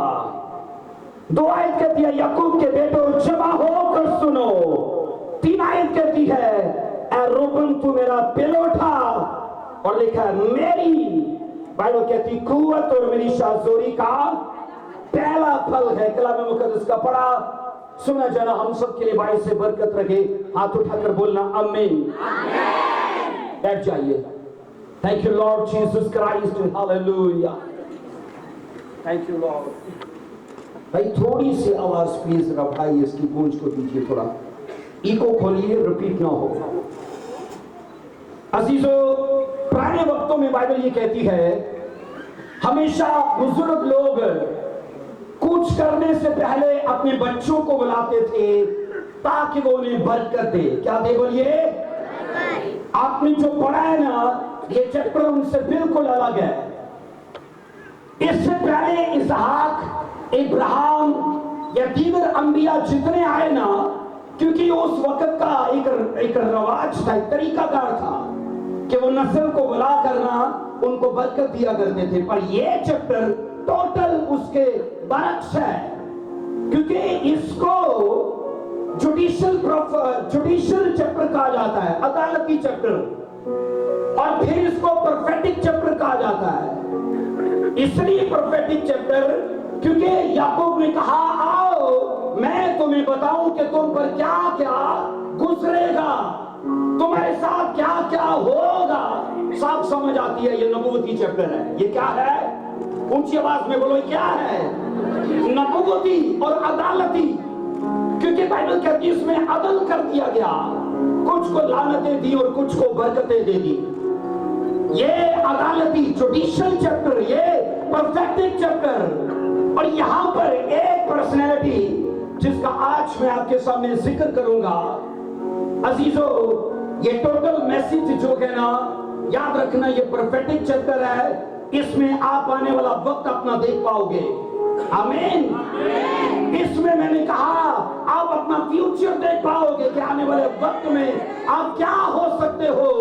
2 आयत कहती है, याकूब के बेटो जमा होकर सुनो। 3 आयत कहती है, ए रूबन तू मेरा पिलो उठा, और लिखा है मेरी बाइबल कहती कुव्वत और मेरी शाहजोरी का पहला फल है। कलाम मुकद्दस का पढ़ा सुना जरा हम सब के लिए बाइबल से बरकत रखे। हाथ उठाकर बोलना आमीन। बैठ जाइए। Thank you Lord Jesus Christ, hallelujah. Thank you Lord. भाई थोड़ी सी आवाज प्लीज जरा भाई इसकी गूंज को दीजिए, थोड़ा इको खोलिए, रिपीट ना हो। अजीजों, पुराने वक्तों में बाइबल ये कहती है हमेशा बुजुर्ग लोग कुछ करने से पहले अपने बच्चों को बुलाते थे ताकि वो उन्हें बरकत दे। क्या दे बोलिए? आपने जो पढ़ा है ना, ये चैप्टर उनसे बिल्कुल अलग है। इससे पहले इसहाक, इब्राहिम या दीगर अंबिया जितने आए ना, क्योंकि उस वक्त का एक रवाज था, एक तरीकाकार था कि वो नस्ल को बुला करना उनको बरकत दिया करते थे। पर ये चैप्टर टोटल उसके बरक्स है, क्योंकि इसको जुडिशियल चैप्टर कहा जाता है, अदालती चैप्टर, और फिर इसको प्रोफेटिक चैप्टर कहा जाता है। इसलिए प्रोफेटिक चैप्टर क्योंकि याकूब ने कहा आओ मैं तुम्हें बताऊं कि तुम पर क्या क्या गुजरेगा, तुम्हारे साथ क्या क्या होगा। साफ समझ आती है ये नबूवती चैप्टर है। ये क्या है? ऊंची आवाज में बोलो, क्या है? नबूवती और अदालती, क्योंकि बाइबल कहती है इसमें अदल कर दिया गया, कुछ को लानतें दी और कुछ को बरकतें दे दी। ये अदालती जुडिशियल चैप्टर, ये प्रोफेटिक चैप्टर। और यहां पर एक पर्सनैलिटी जिसका आज मैं आपके सामने जिक्र करूंगा। अजीजों, ये टोटल मैसेज जो है ना, याद रखना ये प्रोफेटिक चैप्टर है। इसमें आप आने वाला वक्त अपना देख पाओगे। आमीन। इसमें मैंने कहा आप अपना फ्यूचर देख पाओगे कि आने वाले वक्त में आप क्या हो सकते हो,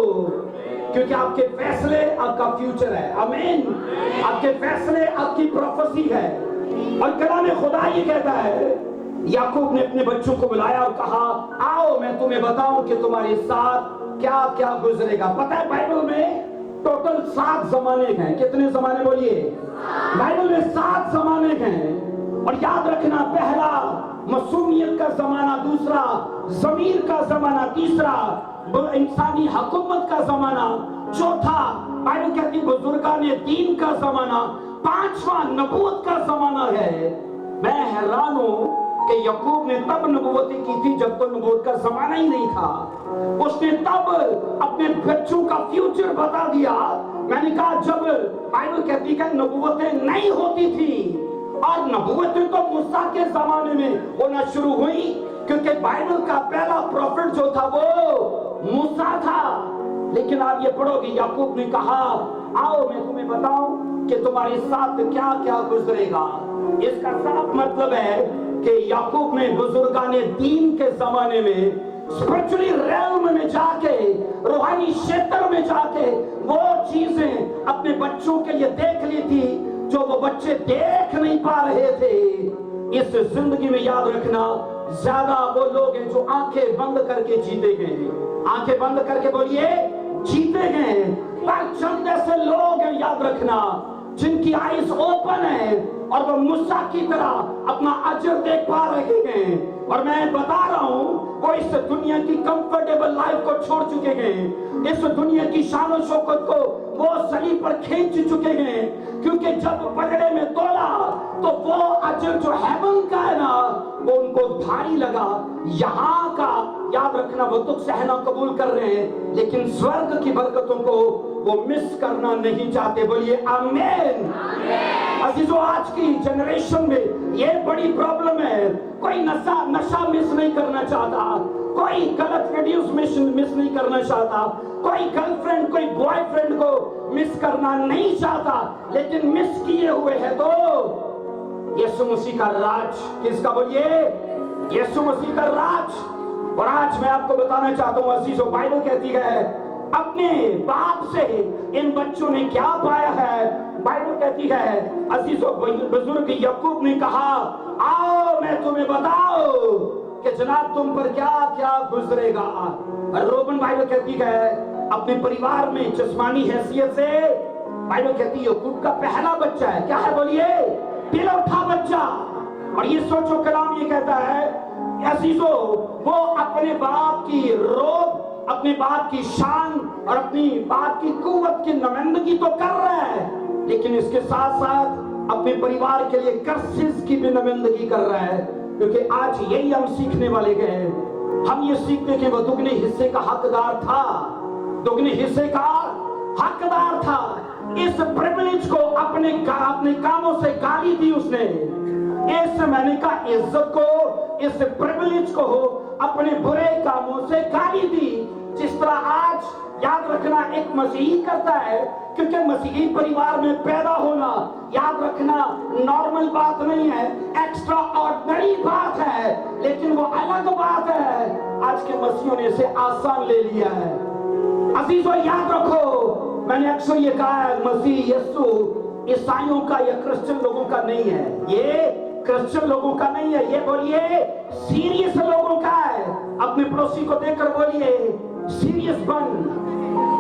क्योंकि आपके फैसले आपका फ्यूचर है। आमीन। आपके फैसले आपकी प्रोफेसी है। और कलाम खुदा ये कहता है, याकूब ने अपने बच्चों को बुलाया और कहा आओ मैं तुम्हें बताऊं कि तुम्हारे साथ क्या क्या गुजरेगा। पता है बाइबल में टोटल 7 जमाने हैं। कितने जमाने बोलिए? बाइबल में 7 जमाने हैं। और याद रखना, पहला मसूमियत का जमाना, दूसरा जमीर का जमाना, तीसरा इंसानी हुकूमत का जमाना, चौथा बाइबल कहती बुजुर्गाने दीन का जमाना, पांचवा नबूवत का जमाना है। मैं हैरान हूं कि याकूब ने तब नबूवती की थी जब तो नबूवत का जमाना ही नहीं था। उसने तब अपने बच्चों का फ्यूचर बता दिया। मैंने कहा जब बाइबल कहती है नबूवतें नहीं होती थी, और नबूवतें तो मूसा के जमाने में होना शुरू हुई, क्योंकि बाइबल का पहला प्रॉफिट जो था वो मूसा था। लेकिन आप ये पढ़ोगे, याकूब ने कहा आओ मैं तुम्हें बताऊं कि तुम्हारे साथ क्या क्या गुजरेगा। इसका साफ मतलब है कि याकूब ने बुजुर्गाने दीन के जमाने में स्पिरिचुअली रेल्म में जाके, रूहानी क्षेत्र में जाके वो चीजें अपने बच्चों के लिए देख ली थी जो वो बच्चे देख नहीं पा रहे थे। इस जिंदगी में याद रखना, ज्यादा वो लोग हैं जो आंखें बंद करके जीते हैं। आंखें बंद करके बोलिए जीते हैं। पर चंद ऐसे लोग हैं, याद रखना, जिनकी आईज ओपन है और वो मूसा की तरह अपना अजर देख पा रहे हैं। और मैं बता रहा हूं, वो इस दुनिया की कंफर्टेबल लाइफ को छोड़ चुके हैं, इस दुनिया की शान और शौकत को वो सलीब पर खींच चुके हैं, क्योंकि जब पगड़े में तोला तो वो अजर जो हेवन का है ना, वो उनको भारी लगा। यहाँ का याद रखना, वो दुख सहना कबूल कर रहे हैं, लेकिन स्वर्ग की बरकतों को वो मिस करना नहीं चाहते। बोलिए आमीन। अजीजों, आज की जनरेशन में ये बड़ी प्रॉब्लम है। कोई नशा मिस नहीं करना चाहता, कोई गलत वीडियोस मिस नहीं करना चाहता, कोई गर्लफ्रेंड कोई बॉयफ्रेंड को मिस करना नहीं चाहता, लेकिन मिस किए हुए है तो यीशु मसीह का राज। किसका? बोलिए यीशु मसीह का राज। और आज मैं आपको बताना चाहता हूं अजीजों, बाइबल कहती है अपने बाप से इन बच्चों ने क्या पाया है। बाइबल कहती है अजीजों, बुजुर्ग याकूब ने कहा आओ मैं तुम्हें बताओ कि जनाब तुम पर क्या क्या गुजरेगा। रोबन बाइबल कहती है अपने परिवार में जिस्मानी हैसियत से, बाइबल कहती है याकूब का पहला बच्चा है, क्या है बोलिए, तिलौठा बच्चा। और ये सोचो कलाम ये कहता है अजीजो वो अपने बाप की रोब, अपने बाप की शान और अपनी बाप की कुव्वत की नुमाइंदगी तो कर रहा है, लेकिन इसके साथ साथ अपने परिवार के लिए कर्सेस की भी नुमाइंदगी कर रहा है। क्योंकि आज यही हम सीखने वाले गए, हम ये सीखते कि वो दुगने हिस्से का हकदार था, दुगने हिस्से का हकदार था। इस प्रिविलेज को अपने कामों से गाली दी उसने, इस मैंने का इज्जत को, इस प्रिविलेज को अपने बुरे कामों से गाली दी। जिस तरह आज याद रखना एक मसीही करता है, क्योंकि मसीही परिवार में पैदा होना याद रखना नॉर्मल बात नहीं है, एक्स्ट्रा ऑर्डिनरी बात है, लेकिन वो अलग बात है। आज के मसीहियों ने इसे आसान ले लिया है। अजीजों याद रखो, मैंने अक्सर ये कहा है मसीह यीशु ईसाइयों का या क्रिश्चियन लोगों का नहीं है, ये क्रिश्चियन लोगों का नहीं है, ये बोलिए सीरियस लोगों का है। अपने पड़ोसी को देखकर बोलिए सीरियस बन,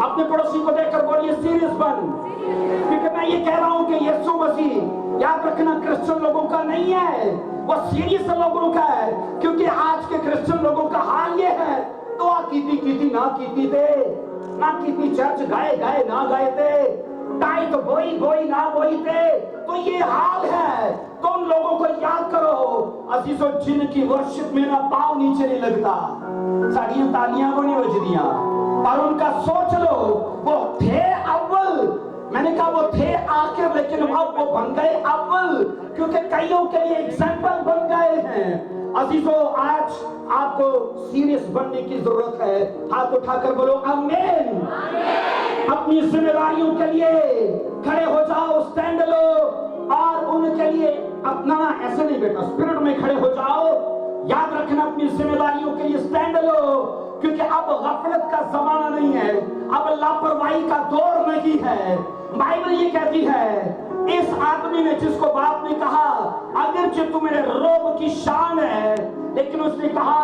अपने पड़ोसी को देखकर बोलिए सीरियस बन। क्योंकि मैं ये कह रहा हूं कि यीशु मसीह याद रखना क्रिश्चियन लोगों का नहीं है, वो सीरियस लोगों का है। क्योंकि आज के क्रिश्चियन लोगों का हाल ये है, दुआ कीती ना कीती थे, ना कीती चर्च गए ना गए थे, टाई तो बोई ना बोई थे, तो ये हाल है। तो उन लोगों को याद करो अजीजों जिनकी वर्शिप में ना पाँव नीचे नहीं लगता, साड़ियां तालियां वो नहीं बजदियां, पर उनका सोच लो वो थे अव्वल, मैंने कहा वो थे आखिर, लेकिन अब वो बन गए अव्वल, क्योंकि कईयों के लिए एग्जाम्पल बन गए हैं। अजीजों आज आपको सीरियस बनने की जरूरत है, हाथ उठाकर बोलो आमीन। अपनी जिम्मेदारियों के लिए खड़े हो जाओ, स्टैंड लो, और उनके लिए अपना ऐसे नहीं बेटा स्पिरिट में खड़े हो जाओ। याद रखना अपनी जिम्मेदारियों के लिए स्टैंड लो, क्योंकि अब गफलत का जमाना नहीं है, अब लापरवाही का दौर नहीं है। बाइबल ये कहती है इस आदमी ने, जिसको बाप ने कहा अगर तू मेरे रोब की शान है, लेकिन उसने कहा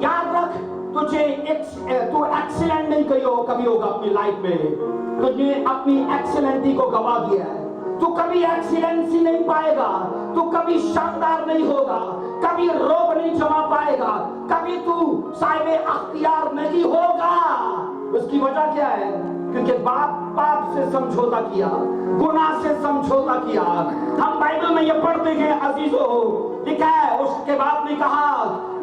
याद रख तुझे तू एक्सीलेंट नहीं कभी होगा अपनी लाइफ में, तुझे अपनी एक्सीलेंटी को गवा दिया है, तू कभी एक्सीलेंसी नहीं पाएगा, तू कभी शानदार नहीं होगा, कभी रोब नहीं जमा पाएगा, कभी तू साहिब अख्तियार नहीं होगा। उसकी वजह क्या है? क्योंकि बाप से समझौता किया, गुनाह से समझौता किया। हम बाइबल में ये पढ़ते हैं अजीजों, लिखा है उसके बाप ने कहा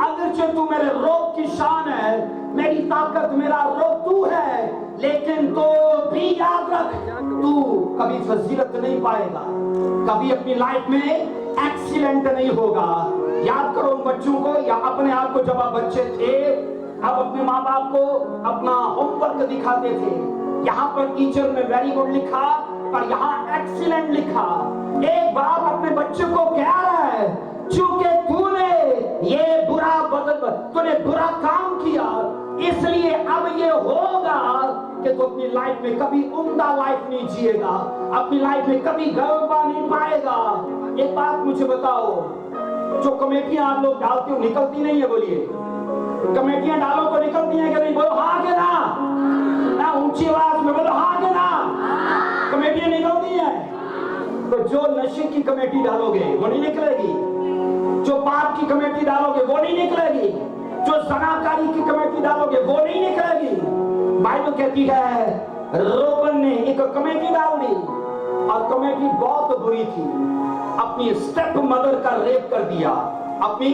अगर तू मेरे रोब की शान है, मेरी ताकत मेरा रोब तू है, लेकिन तो भी याद रख तू कभी फजीलत नहीं पाएगा, कभी अपनी लाइफ में एक्सीलेंट नहीं होगा। याद करो उन बच्चों को, या अपने आप को जब आप बच्चे थे अब अपने माँ बाप को अपना होमवर्क दिखाते थे, यहाँ पर टीचर ने वेरी गुड लिखा पर यहाँ एक्सीलेंट लिखा। एक बाप अपने बच्चे को कह रहा है चूंकि तूने तूने बुरा काम किया, इसलिए अब ये होगा कि तू अपनी लाइफ में कभी उम्दा लाइफ नहीं जिएगा, अपनी लाइफ में कभी गलबा नहीं पाएगा। एक बात मुझे बताओ, जो कमेटियां आप लोग डालते हो निकलती नहीं है? बोलिए कमेटियां डालो तो निकलती हैं कि नहीं? बोलो हाँ के ना ऊंची आवाज में बोलो हाँ के ना। कमेटियां निकलती हैं। तो जो नशे की कमेटी डालोगे वो नहीं निकलेगी, जो पाप की कमेटी डालोगे वो नहीं निकलेगी, जो जनाकारी की कमेटी डालोगे वो नहीं निकलेगी। बाइबल कहती है रोबन ने एक कमेटी डाल दी और कमेटी बहुत बुरी थी, अपनी स्टेप मदर का रेप कर दिया, अपनी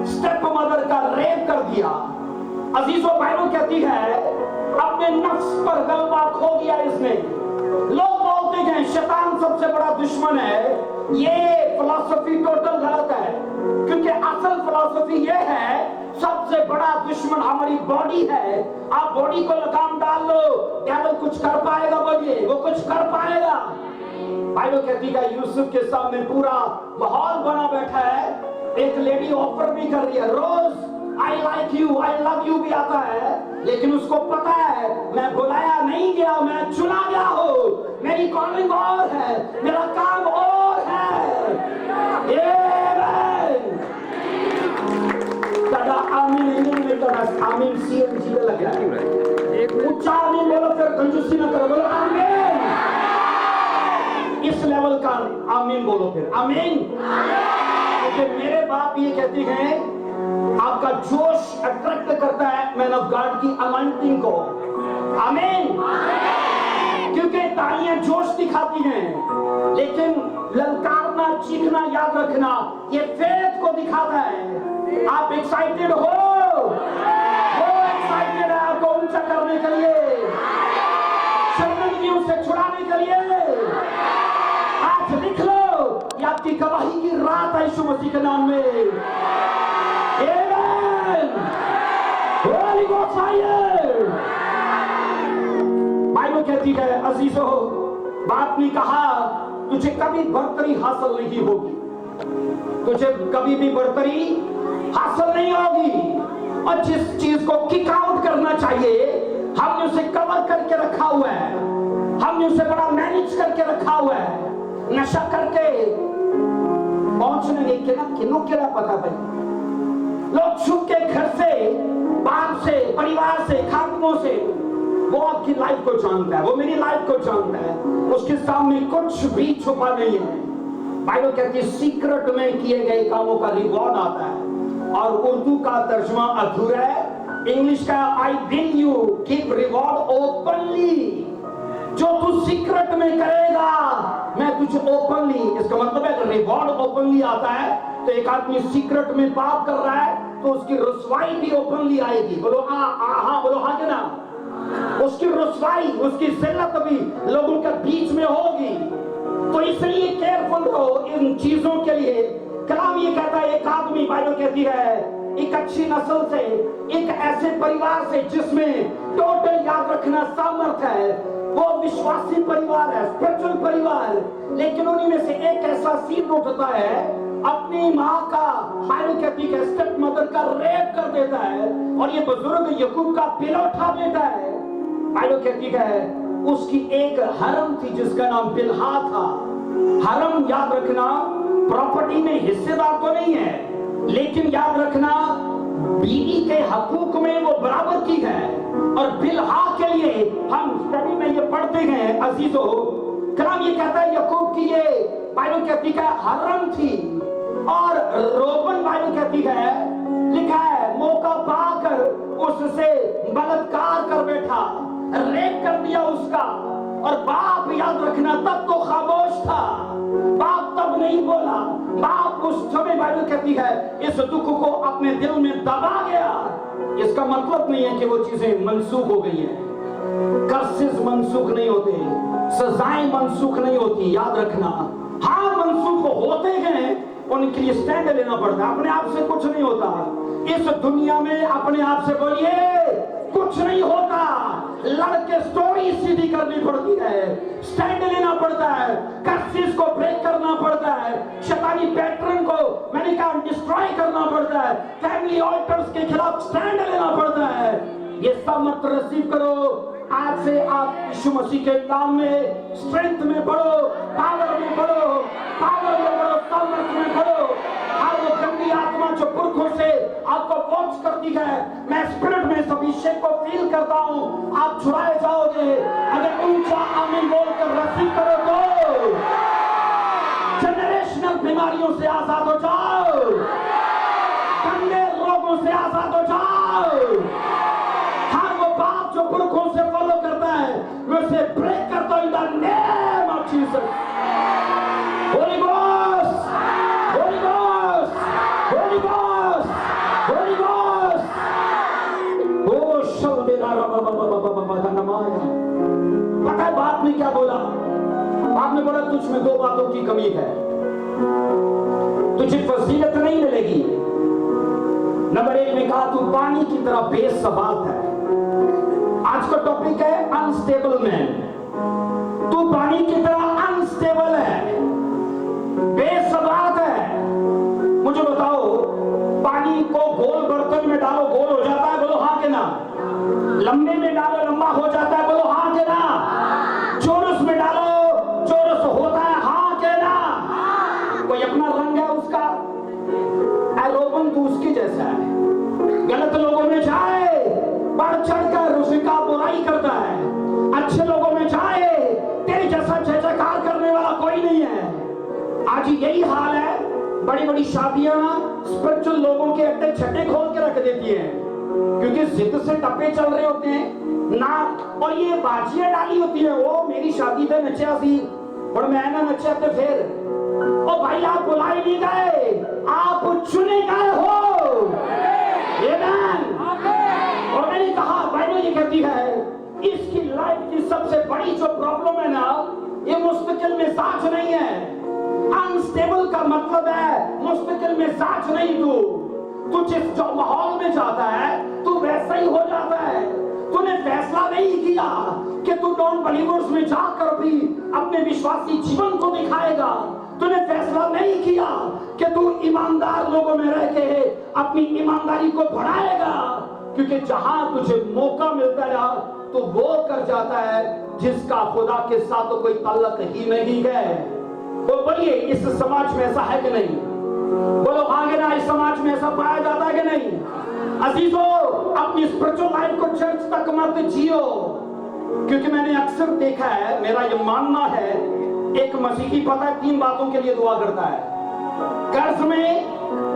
स्टेप मदर का रेप कर दिया। अजीजों बाइबल कहती है अपने नफ्स पर गलबा खो दिया इसने। लोग बोलते हैं शैतान सबसे बड़ा दुश्मन है, ये फिलॉसफी टोटल गलत है, क्योंकि असल फिलॉसफी ये है सबसे बड़ा दुश्मन हमारी बॉडी है। आप बॉडी को लगाम डाल लो, डेविल कुछ कर पाएगा? बोलिए वो कुछ कर पाएगा? बाइबल कहती है यूसुफ के सामने पूरा माहौल बना बैठा है, एक लेडी ऑफर भी कर रही है, रोज I like you I love you भी आता है, लेकिन उसको पता है मैं बुलाया नहीं गया, मैं चुना गया हूँ, मेरी कॉलिंग और है, मेरा काम और है। The बस आमीन सीएनजी में लग गया। ऊंचा आमीन बोलो, फिर कंजूसी ना करो, बोलो आमीन। इस लेवल का आमीन बोलो फिर, आमीन। क्योंकि मेरे बाप ये कहते हैं आपका जोश अट्रैक्ट करता है मैन ऑफ गॉड की अनॉइंटिंग को, आमीन। क्योंकि तालियां जोश दिखाती हैं, लेकिन ललकारना चीखना याद रखना ये फेथ को दिखाता है। आप एक्साइटेड हो एक्साइटेड है आपको ऊंचा करने के लिए, शर्मिंदगियों से छुड़ाने के लिए। आज लिख लो, ये आपकी गवाही की रात है यीशु मसीह के नाम में। आमीन। Holi ghost fire. बाइबल कहती है अजीजों, बाप ने कहा तुझे कभी बढ़तरी हासिल नहीं होगी, तुझे कभी भी बढ़तरी हासिल नहीं होगी। और जिस चीज को किक आउट करना चाहिए हमने उसे कवर करके रखा हुआ है, हमने उसे बड़ा मैनेज करके रखा हुआ है। नशा करके पहुंचने किनो क्या पता भाई। लोग छुप के घर से, बाप से, परिवार से, खातमों से, वो आपकी लाइफ को जानता है, वो मेरी लाइफ को जानता है, उसके सामने कुछ भी छुपा नहीं है। बाइबल कहती है सीक्रेट में किए गए कामों का रिवॉर्ड आता है। और उर्दू का तर्जुमा अधूरा है, इंग्लिश का I will you give reward openly. जो तू सीक्रेट में करेगा मैं तुझे ओपनली, इसका मतलब है रिवॉर्ड ओपनली आता है। तो एक आदमी सीक्रेट में पाप कर रहा है तो उसकी रुसवाई भी ओपनली आएगी। बोलो हाँ, बोलो हाँ के ना। उसकी रुसवाई, उसकी जिल्लत भी लोगों के बीच में होगी। तो इसलिए केयरफुल रहो इन चीजों के लिए। कलाम ये कहता है एक आदमी, बाइबल कहती है एक अच्छी नस्ल से, एक ऐसे परिवार से जिसमें टोटल याद रखना सामर्थ्य है, वो विश्वासी परिवार है, स्पिरिचुअल परिवार। लेकिन उन्हीं में से एक ऐसा सीन उठता है अपनी माँ का, बाइबल कहती है स्टेप मदर का रेप कर देता है और ये बुजुर्ग याकूब का पिलो उठा देता है। बाइबल कहती है उसकी एक हरम थी जिसका नाम बिल्हा था। हरम याद रखना प्रॉपर्टी में हिस्सेदार तो नहीं है, लेकिन याद रखना बीवी के हकूक में वो बराबर की है। और बिल्हा के लिए हम स्टडी में ये पढ़ते हैं अजीजों, कलाम ये कहता है याकूब की ये बाइबल कहती है हरम थी। और रोबन बाइबल कहती है, लिखा है मौका पाकर उससे बलात्कार कर बैठा, रेप कर दिया उसका। और बाप याद रखना तब तो खामोश था, बाप तब नहीं बोला। बाप उस समय बाइबल कहती है इस दुख को अपने दिल में दबा गया। इसका मतलब नहीं है कि वो चीजें मनसूख हो गई हैं, कर्सेस मनसूख नहीं होते, सजाएं मनसूख नहीं होती, याद रखना। हाँ मनसूख होते हैं, उनके लिए स्टैंड लेना पड़ता है। अपने आप से कुछ नहीं होता इस दुनिया में, अपने आप से बोलिए कुछ नहीं होता। लड़के स्टोरी सीधी करनी पड़ती है, स्टैंड लेना पड़ता है, कर्सेस को ब्रेक करना पड़ता है, शैतानी पैटर्न को मैंने कहा डिस्ट्रॉय करना पड़ता है, फैमिली ऑल्टर्स के खिलाफ स्टैंड लेना पड़ता है। ये सामर्थ रिसीव करो। आज से आप यीशु मसीह के नाम में स्ट्रेंथ में बढ़ो, पावर में बढ़ो, पावर में बढ़ो, सामर्थ में बढ़ो। हर वो गंदी आत्मा जो पुरखों से आपको वॉच करती है, मैं स्पिरिट में अभिषेक को फील करता हूँ, आप छुड़ाए जाओगे अगर ऊंचा आमीन बोलकर रिसीव करो तो। जनरेशनल बीमारियों से आजाद हो जाओ, गंदे रोगों से आजाद हो जाओ। हर वो पाप जो पुरखों से फॉलो करता है वैसे ब्रेक करता हूं in the name of Jesus. Holy Ghost, Holy Ghost, Holy Ghost, Holy Ghost. ओ शब्देला पता है बाप ने क्या बोला? बाप ने बोला तुझ में दो बातों की कमी है, तुझे फजीलत नहीं मिलेगी। नंबर एक में कहा तू पानी की तरह बेसबात है। आज का टॉपिक है अनस्टेबल मैन। तू पानी की तरह अनस्टेबल है, बेसबात है। मुझे बताओ पानी को गोल बर्तन में डालो गोल हो जाता है, बोलो हाँ के ना। लंबे में डालो लंबा हो जाता है, बोलो हाँ के ना। चौरस में डालो चौरस होता है, हाँ के ना। कोई अपना रंग है उसका, एलोबन तो उसके जैसा है। गलत लोगों में जाए चढ़कर उसका बुराई करता है। अच्छे लोगों में जाए, तेरे जैसा जय जयकार करने वाला कोई नहीं है। आज यही हाल है, बड़ी बड़ी शादियां स्पिरिचुअल लोगों के अड्डे छड्डे खोल के रख देती हैं, क्योंकि जिद से टप्पे चल रहे होते हैं ना, और ये बाजियां डाली होती है। वो मेरी शादी पे नचा सी और मैं ना नचा तो फिर ओ भाई आप बुलाए नहीं गए, आप चुने गए हो। और मैंने कहा बाइबल ये कहती है इसकी लाइफ की सबसे बड़ी जो प्रॉब्लम है ना, ये मुस्तकिल मिजाज नहीं है। अनस्टेबल का मतलब है मुस्तकिल मिजाज नहीं। तू जिस जो माहौल में जाता है तू वैसा ही हो जाता है। तूने फैसला नहीं किया कि तू नॉन बलिवर्स में जाकर भी अपने विश्वासी जीवन को दिखाएगा। तूने फैसला नहीं किया कि तू ईमानदार लोगों में रह के अपनी ईमानदारी को बढ़ाएगा, क्योंकि जहां तुझे मौका मिलता है तो वो कर जाता है जिसका खुदा के साथ तो कोई ताल्लुक ही नहीं है। तो बोलिए इस समाज में ऐसा है कि नहीं? बोलो आगे ना, इस समाज में ऐसा पाया जाता है कि नहीं? अजीजों, अपनी स्पिरिचुअल लाइफ को चर्च तक मत जियो, क्योंकि मैंने अक्सर देखा है, मेरा ये मानना है, एक मसीही पता है 3 बातों के लिए दुआ करता है, कर्ज में,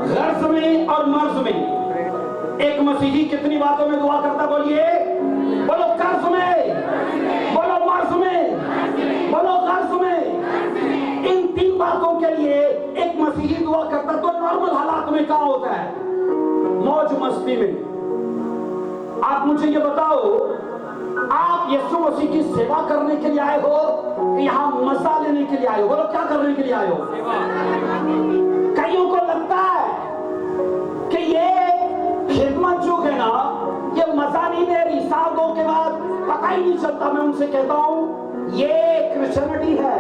गर्ज में और मर्ज में। एक मसीही कितनी बातों में दुआ करता बोलिए? बोलो कर्ज में, बोलो मर्ज में, बोलो गर्ज में। इन 3 बातों के लिए एक मसीही दुआ करता। तो नॉर्मल हालात में क्या होता है? मौज मस्ती में। आप मुझे ये बताओ, आप यीशु मसीह की सेवा करने के लिए आए हो कि यहाँ मजा लेने के लिए आए हो? बोलो क्या करने के लिए आए हो? कईयों को लगता है कि ये खिदमत जो है ना, ये मजा नहीं दे रही, साल 2 के बाद पता ही नहीं चलता। मैं उनसे कहता हूँ ये क्रिश्चियनिटी है,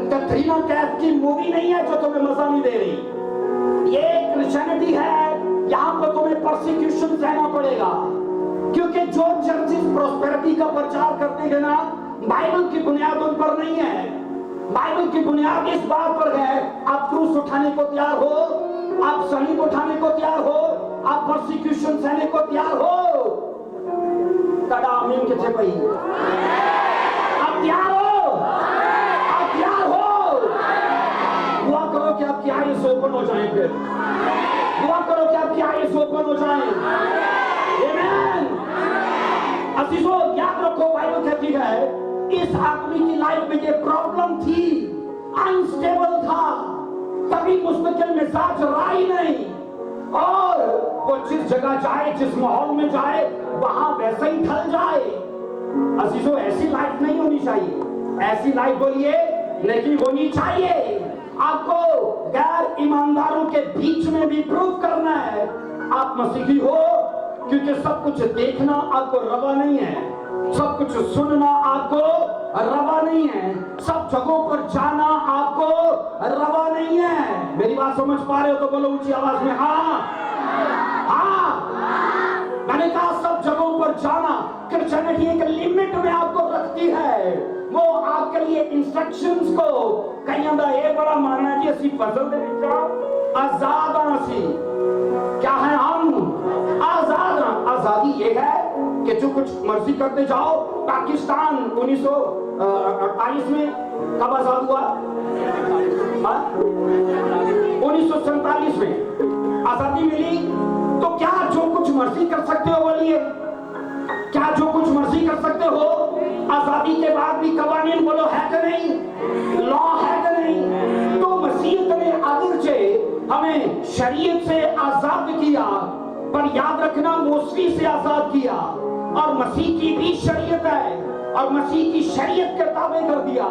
कैटरीना कैफ की मूवी नहीं है जो तुम्हें मजा नहीं दे रही। ये क्रिश्चियनिटी है, यहाँ पर तुम्हें परसिक्यूशन सहना पड़ेगा, क्योंकि जो चर्चेस प्रोस्पेरिटी का प्रचार करते हैं ना, बाइबल की बुनियाद उन पर नहीं है। बाइबल की बुनियाद इस बात पर है, आप क्रूस उठाने को तैयार हो, आप सलीब उठाने को तैयार हो, आप परसिक्यूशन सहने को तैयार हो। कड़ा आमीन के भाई, आप तैयार हो? आप तैयार हो? दुआ करो कि आपकी आईज ओपन हो जाए, फिर दुआ करो कि आपकी आईज ओपन हो जाए। आमीन। अजीजों, याद रखो, बाइबल कहती है इस आदमी की लाइफ में ये प्रॉब्लम थी, अनस्टेबल था, कभी मुस्तकिल मिजाज रहा ही नहीं, और वो जिस जगह जाए, जिस माहौल में जाए, वहां वैसे ही ढल जाए। अजीजों, ऐसी लाइफ नहीं होनी चाहिए। ऐसी लाइफ बोलिए नहीं होनी चाहिए। आपको गैर ईमानदारों के बीच में भी प्रूव करना है आप मसीही हो, क्योंकि सब कुछ देखना आपको रवा नहीं है, सब कुछ सुनना आपको रवा नहीं है, सब जगहों पर जाना आपको रवा नहीं है। मेरी बात समझ पा रहे हो तो बोलो ऊंची आवाज में हाँ। हाँ, मैंने कहा सब जगहों पर जाना। क्रिश्चियनिटी एक लिमिट में आपको रखती है, वो आपके लिए इंस्ट्रक्शंस को कहीं दा ये बड़ा मानना जी असी फजल दे विच आजाद हां। सी क्या है हम? आजाद। आजादी ये है कि जो कुछ मर्जी करते जाओ। पाकिस्तान 1948 में कब आजाद हुआ? 1947 में आजादी मिली। तो क्या जो कुछ मर्जी कर सकते हो? बोलिए क्या जो कुछ मर्जी कर सकते हो? आजादी के बाद भी कवानीन बोलो है कि नहीं? लॉ है कि नहीं? तो मसीहत ने अगरचे हमें शरीयत से आजाद किया, पर याद रखना मौसवी से आजाद किया, और मसीह की भी शरीयत है, और मसीह की शरीयत के ताबे कर दिया।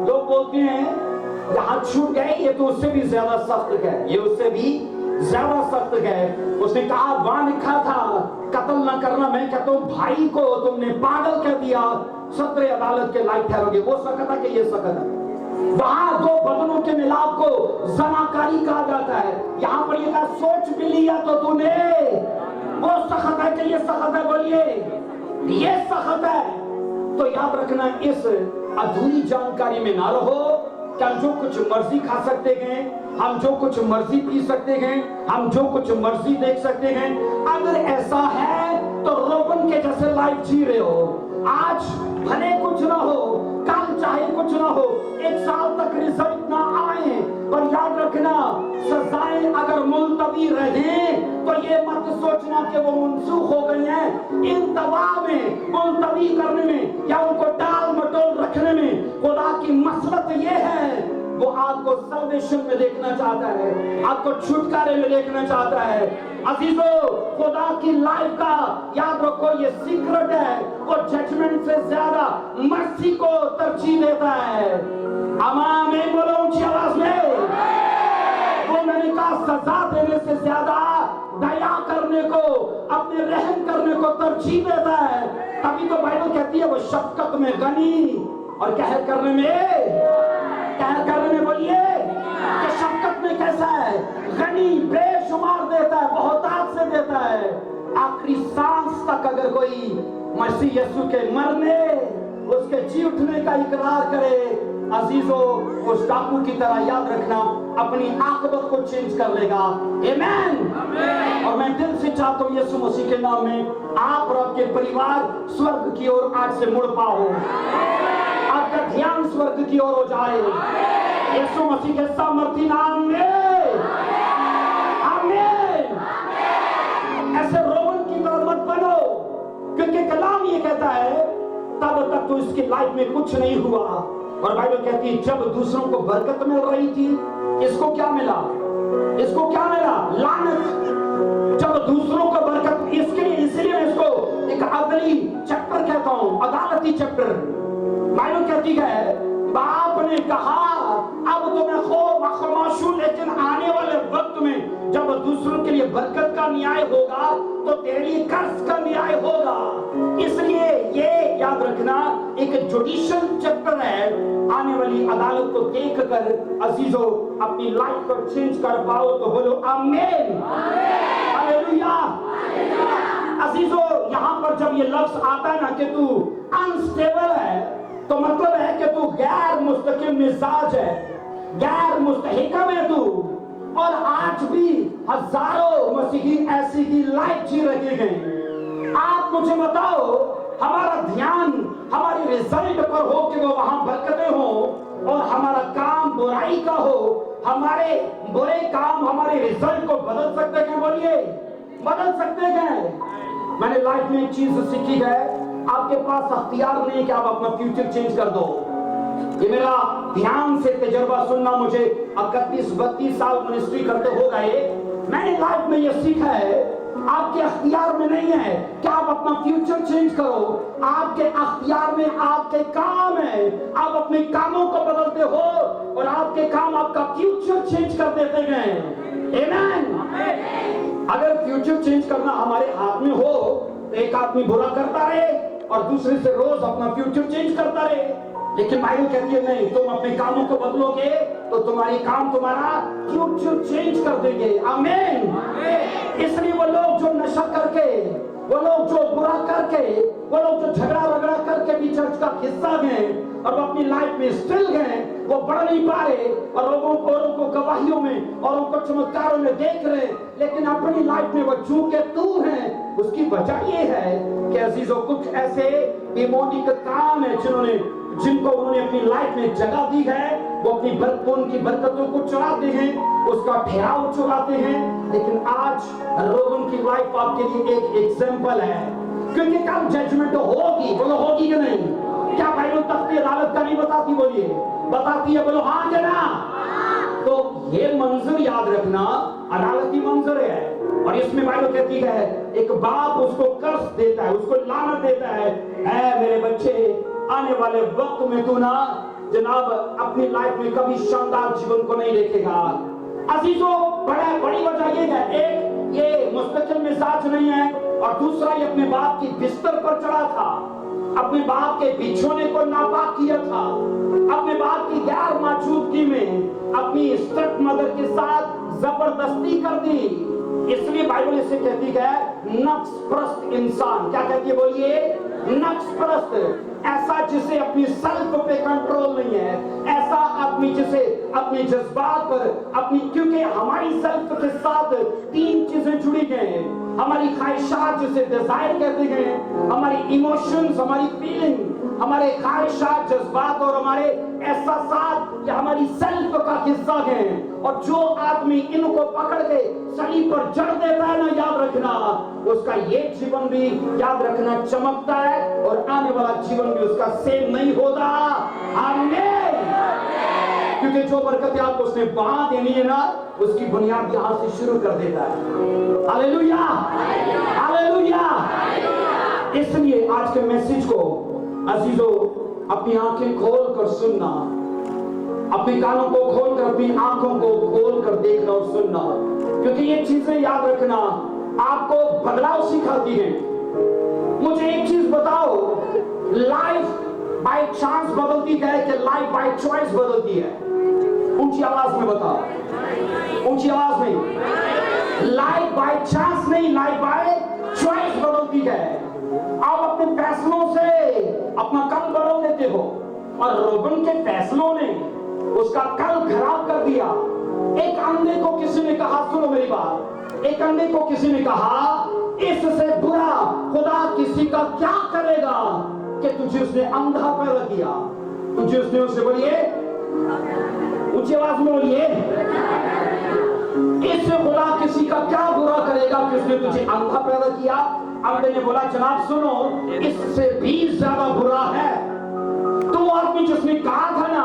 लोग बोलते हैं यहाँ छूट गए, ये तो उससे भी ज्यादा सख्त है, ये उससे भी ज्यादा सख्त है। उसने कहा वहां लिखा था कत्ल न करना, मैं कहता हूँ भाई को तुमने पागल कर दिया, सत्र अदालत के लायक ठहरोगे। वो सख्त है कि ये सख्त है? वहां 2 बदनों के मिलाप को जनाकारी कहा जाता है। यहाँ पर ये कहा सोच भी लिया तो तूने, वो सख्त है कि ये सख्त है? बोलिए ये सख्त है। तो याद रखना, इस अधूरी जानकारी में ना रहो कि हम जो कुछ मर्जी खा सकते हैं, हम जो कुछ मर्जी पी सकते हैं, हम जो कुछ मर्जी देख सकते हैं। अगर ऐसा है तो रोबन के जैसे लाइफ जी रहे हो। आज भले कुछ ना हो, कल चाहे कुछ ना हो, 1 साल तक रिजल्ट ना आए, पर याद रखना सजाएं अगर मुलतवी रहें तो ये मत सोचना कि वो मनसूख हो गई हैं। इन दवा में मुलतवी करने में या उनको टाल मटोल रखने में खुदा की मसलत ये है, वो आपको सल्वेशन में देखना चाहता है, आपको छुटकारे में देखना चाहता है। अजीजों, खुदा की लाइफ का याद रखो ये सीक्रेट है, वो जजमेंट से ज्यादा मर्सी को तरजीह देता है। आमीन बोलो ऊंची आवाज में। वो मैंने कहा सजा देने से ज्यादा दया करने को, अपने रहम करने को तरजीह देता है। तभी तो बाइबल कहती है वो शफकत में गनी और कहर करने में बोलिए कि शफकत में कैसा है, गनी बेशुमार देता है, बहुतायत से देता है। आखिरी सांस तक अगर कोई मसीह यीशु के मरने, उसके जी उठने का इकरार करे, अजीजों, उस डाकू की तरह याद रखना अपनी आकबत को चेंज कर लेगा। आमीन। और मैं दिल से चाहता हूँ यीशु मसीह के नाम में आप और आपके परिवार स्वर्ग की ओर आज से मुड़ पाओ, आपका ध्यान स्वर्ग की ओर हो जाए यीशु मसीह के सामर्थी नाम में। आमीन। ऐसे रोमन की तरह मत बनो, क्योंकि कलाम ये कहता है तब तक तो इसकी लाइफ में कुछ नहीं हुआ। और बाइबल कहती है जब दूसरों को बरकत मिल रही थी, इसको क्या मिला? इसको क्या मिला? लानत। जब दूसरों को बरकत, इसलिए मैं इसको एक अदली चैप्टर कहता हूं, अदालती चैप्टर। बाइबल कहती है बाप ने कहा अब तो मैं खामोश हूं, लेकिन आने वाले वक्त में जब दूसरों के लिए बरकत का न्याय होगा तो तेरे लिए कर्ज का न्याय होगा। इसलिए ये याद रखना एक जुडिशियल चैप्टर है। आने वाली अदालत को देखकर अजीजों अपनी लाइफ को चेंज कर पाओ तो बोलो आमीन। हालेलुया। अजीजों, यहाँ पर जब ये लफ्ज आता है ना कि तू अनस्टेबल है, तो मतलब है कि तू गैर मुस्तकिम मिजाज है, गैर मुस्तहिकम है तू। और आज भी हजारों मसीही ऐसी की लाइफ जी रहे हैं। आप मुझे बताओ, हमारा ध्यान हमारी रिजल्ट पर हो कि वो वहां बरकतें हो, और हमारा काम बुराई का हो, हमारे बुरे काम हमारे रिजल्ट को बदल सकते हैं? बोलिए, बदल सकते हैं। मैंने लाइफ में एक चीज सीखी है, आपके पास अख्तियार नहीं है कि आप अपना फ्यूचर चेंज कर दो। ये मेरा ध्यान से तजर्बा सुनना, मुझे 31-32 साल मिनिस्ट्री करते हो गए। मैंने लाइफ में ये सीखा है आपके अख्तियार में नहीं है कि आप अपना फ्यूचर चेंज करो। आपके अख्तियार में आपके काम है, आप अपने कामों को बदलते हो और आपके काम आपका फ्यूचर चेंज कर देते हैं। आमीन। अगर फ्यूचर चेंज करना हमारे हाथ में हो तो एक आदमी बुरा करता रहे और दूसरे से रोज अपना फ्यूचर चेंज करता रहे, लेकिन बाइबल कहती है नहीं, तुम अपने कामों को बदलोगे तो तुम्हारी काम तुम्हारा फ्यूचर चेंज कर देंगे। आमीन। इसलिए वो लोग जो नशा करके, वो लोग जो बुरा करके, वो लोग जो झगड़ा रगड़ा करके भी चर्च का हिस्सा गए और वो अपनी लाइफ में स्टिल गए, वो बढ़ नहीं पाए और लोगों को गवाहियों में और उनको चमत्कारों में देख रहे, लेकिन अपनी लाइफ में वो चूके तू हैं। उसकी वजह ये है कि अजीजों, कुछ ऐसे डिमोनिक काम है जिनको उन्होंने अपनी लाइफ में जगह दी है। वो अपनी उनकी बरकतों को चुराते हैं, उसका ठहराव चुराते हैं। लेकिन आज रोगन की लाइफ आपके लिए एक एग्जाम्पल है, क्योंकि कल जजमेंट होगी। बोलो होगी कि नहीं? क्या बाइबल तख्ते अदालत का नहीं बताती? बोलिए, बताती है। बोलो हाँ कि ना? तो ये मंजर याद रखना अदालती मंजर है। और इसमें बाइबल कहती है एक बाप उसको कर्ज देता है, उसको लानत देता है, ऐ मेरे बच्चे, आने वाले वक्त में तू ना जनाब अपनी लाइफ में कभी शानदार जीवन को नहीं देखेगा। अजीजों, बड़ी वजह ये है, एक ये मुस्तकिल मिजाज नहीं है, और दूसरा ये अपने बाप की बिस्तर पर चढ़ा था, अपने बाप के बिछोने को नापाक किया था, अपने बाप की गैर मौजूदगी में अपनी स्टेप मदर के साथ जबरदस्ती कर दी। इसलिए बाइबल इसे कहती है नफ्स परस्त इंसान। क्या कहती है? बोलिए, नफ्स परस्त। ऐसा जिसे अपनी सेल्फ पे कंट्रोल नहीं है, ऐसा आदमी आदमी जिसे अपने जज्बात पर अपनी, क्योंकि हमारी सेल्फ के साथ 3 चीजें जुड़ी गई हैं, हमारी ख्वाहिशात जिसे डिजायर कहते हैं, हमारी इमोशंस, हमारी फीलिंग, हमारे ख्वाहिशात, जज्बात और हमारे एहसासात, ये हमारी सेल्फ का हिस्सा है। और जो आदमी इनको पकड़ के सलीब पर जड़ देता है ना, याद रखना उसका ये जीवन भी, याद रखना, चमकता है और आने वाला जीवन भी उसका सेम नहीं होता। आमीन। क्योंकि जो बरकतें आपको उसने वहां देनी है ना, उसकी बुनियाद यहां से शुरू कर देता है। Hallelujah, hallelujah. इसलिए आज के मैसेज को अजीजों अपनी आंखें खोल कर सुनना, अपने कानों को खोलकर, अपनी आंखों को खोलकर देखना और सुनना, क्योंकि ये चीजें याद रखना आपको बदलाव सिखाती हैं। मुझे एक चीज बताओ, लाइफ बाय चांस बदलती है कि लाइफ बाय चॉइस बदलती है? ऊंची आवाज में बताओ, ऊंची आवाज में। लाइफ बाय चांस नहीं, लाइफ बाय चॉइस बदलती है। आप अपने फैसलों से अपना कल बदल देते हो, और रोबन के फैसलों ने उसका कल खराब कर दिया। एक अंधे को किसी ने कहा, सुनो मेरी बात, एक अंधे को किसी ने कहा, इससे बुरा खुदा किसी का क्या करेगा कि तुझे उसने अंधा पैदा किया। तुझे उसने, उससे बोलिए, ऊंची आवाज में बोलिए, इससे बुरा किसी का क्या बुरा करेगा कि उसने तुझे अंधा पैदा किया। अंधे ने बोला, जनाब सुनो, इससे भी ज्यादा बुरा है। तो आदमी जिसने कहा था ना,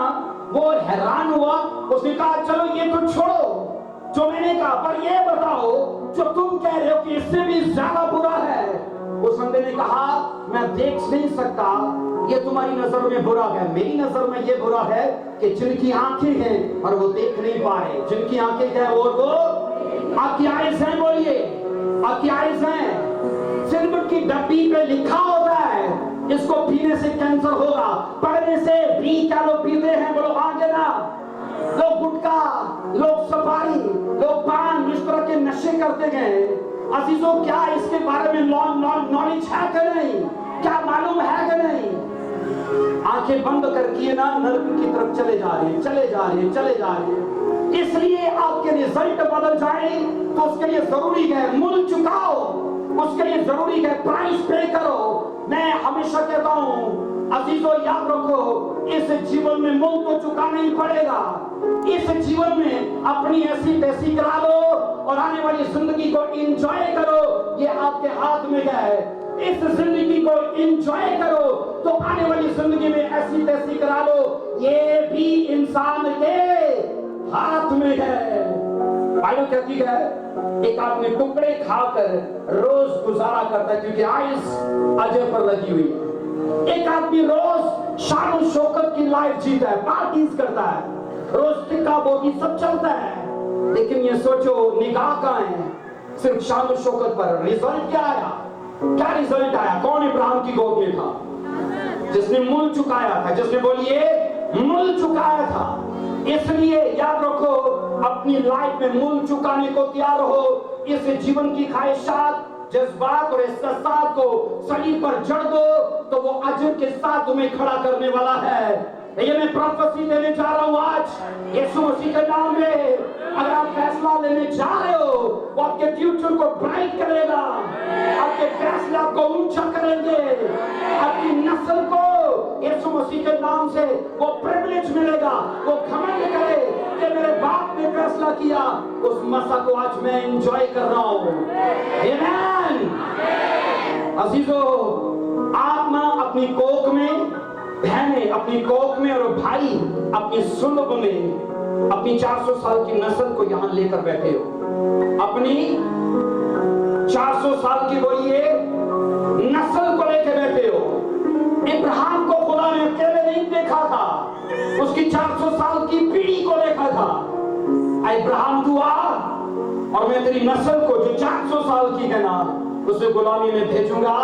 वो हैरान हुआ। उसने कहा, चलो ये तो छोड़ो जो मैंने कहा, पर ये बताओ जो तुम कह रहे हो कि इससे भी ज्यादा बुरा है। उस अंधे ने कहा, मैं देख नहीं सकता, ये तुम्हारी नजर में बुरा है, मेरी नजर में ये बुरा है कि जिनकी आंखें हैं और वो देख नहीं पा रहे, जिनकी आंखें हैं और वो आपकी आइज़ हैं, बोलिए आपकी आइज़ हैं। सिल्वर की डब्बी पे लिखा होता है इसको पीने से कैंसर होगा, पढ़ने से भी क्या लोग पीते हैं, बोलो आगे ना। लोग गुटखा, लोग सफारी, लोग पान, इस तरह के नशे करते गए। अजीजों, क्या इसके बारे में नॉलेज है कि नहीं? क्या मालूम है कि नहीं? आंखें बंद कर किए ना नरक की तरफ चले जा रहे हैं, चले जा रहे हैं, चले जा रहे हैं। इसलिए आपके रिजल्ट बदल जाए तो उसके लिए जरूरी है मूल्य चुकाओ, उसके लिए जरूरी है प्राइस पे करो। मैं हमेशा कहता हूं अजीजों, याद रखो, इस जीवन में मूल्य तो चुकाना ही पड़ेगा। इस जीवन में अपनी ऐसी तैसी करा लो और आने वाली जिंदगी को एंजॉय करो, ये आपके हाथ में है। इस जिंदगी को एंजॉय करो तो आने वाली जिंदगी में ऐसी तैसी करा लो, ये भी इंसान के हाथ में है। भाइयों कहती है, एक आदमी टुकड़े खाकर रोज गुजारा करता है क्योंकि आइस अजय पर लगी हुई है। एक आदमी रोज शान शौकत की लाइफ जीता है, पार्टीज करता है, रोज टिक्का बोटी सब चलता है, लेकिन ये सोचो निगाह कहां है? सिर्फ शान शौकत पर। रिजल्ट क्या आया? क्या रिजल्ट आया? कौन इब्राहिम की गोद में था? जिसने मूल चुकाया था, जिसने बोलिए मूल चुकाया था। इसलिए याद रखो, अपनी लाइफ में मूल चुकाने को तैयार हो। इस जीवन की ख्वाहिशात, जज्बात और एहसासात को सलीब पर जड़ दो तो वो अजर के साथ तुम्हें खड़ा करने वाला है। ये मैं प्रोफेसी देने जा रहा हूं आज यीशु मसीह के नाम में। अगर आप फैसला लेने जा रहे हो, वो आपके फ्यूचर को ब्राइट करेगा, आपके फैसले आपको ऊंचा करेंगे, आपकी नस्ल को यीशु मसीह के नाम से वो प्रिविलेज मिलेगा, वो घमंड करे कि मेरे बाप ने फैसला किया, उस मसा को आज मैं एंजॉय कर रहा हूं। आमीन। अजीजों, आप ना अपनी कोख में, बहनें अपनी कोख में और भाई अपनी सुलभ में अपनी 400 साल की नस्ल को यहां लेकर बैठे हो। अपनी 400 साल की बोलिए नस्ल को लेकर बैठे हो। इब्राहिम को खुदा ने अकेले नहीं देखा था, उसकी 400 साल की पीढ़ी को देखा था। इब्राहिम दुआ, और मैं तेरी नस्ल को जो 400 साल की है ना, उसे गुलामी में भेजूंगा,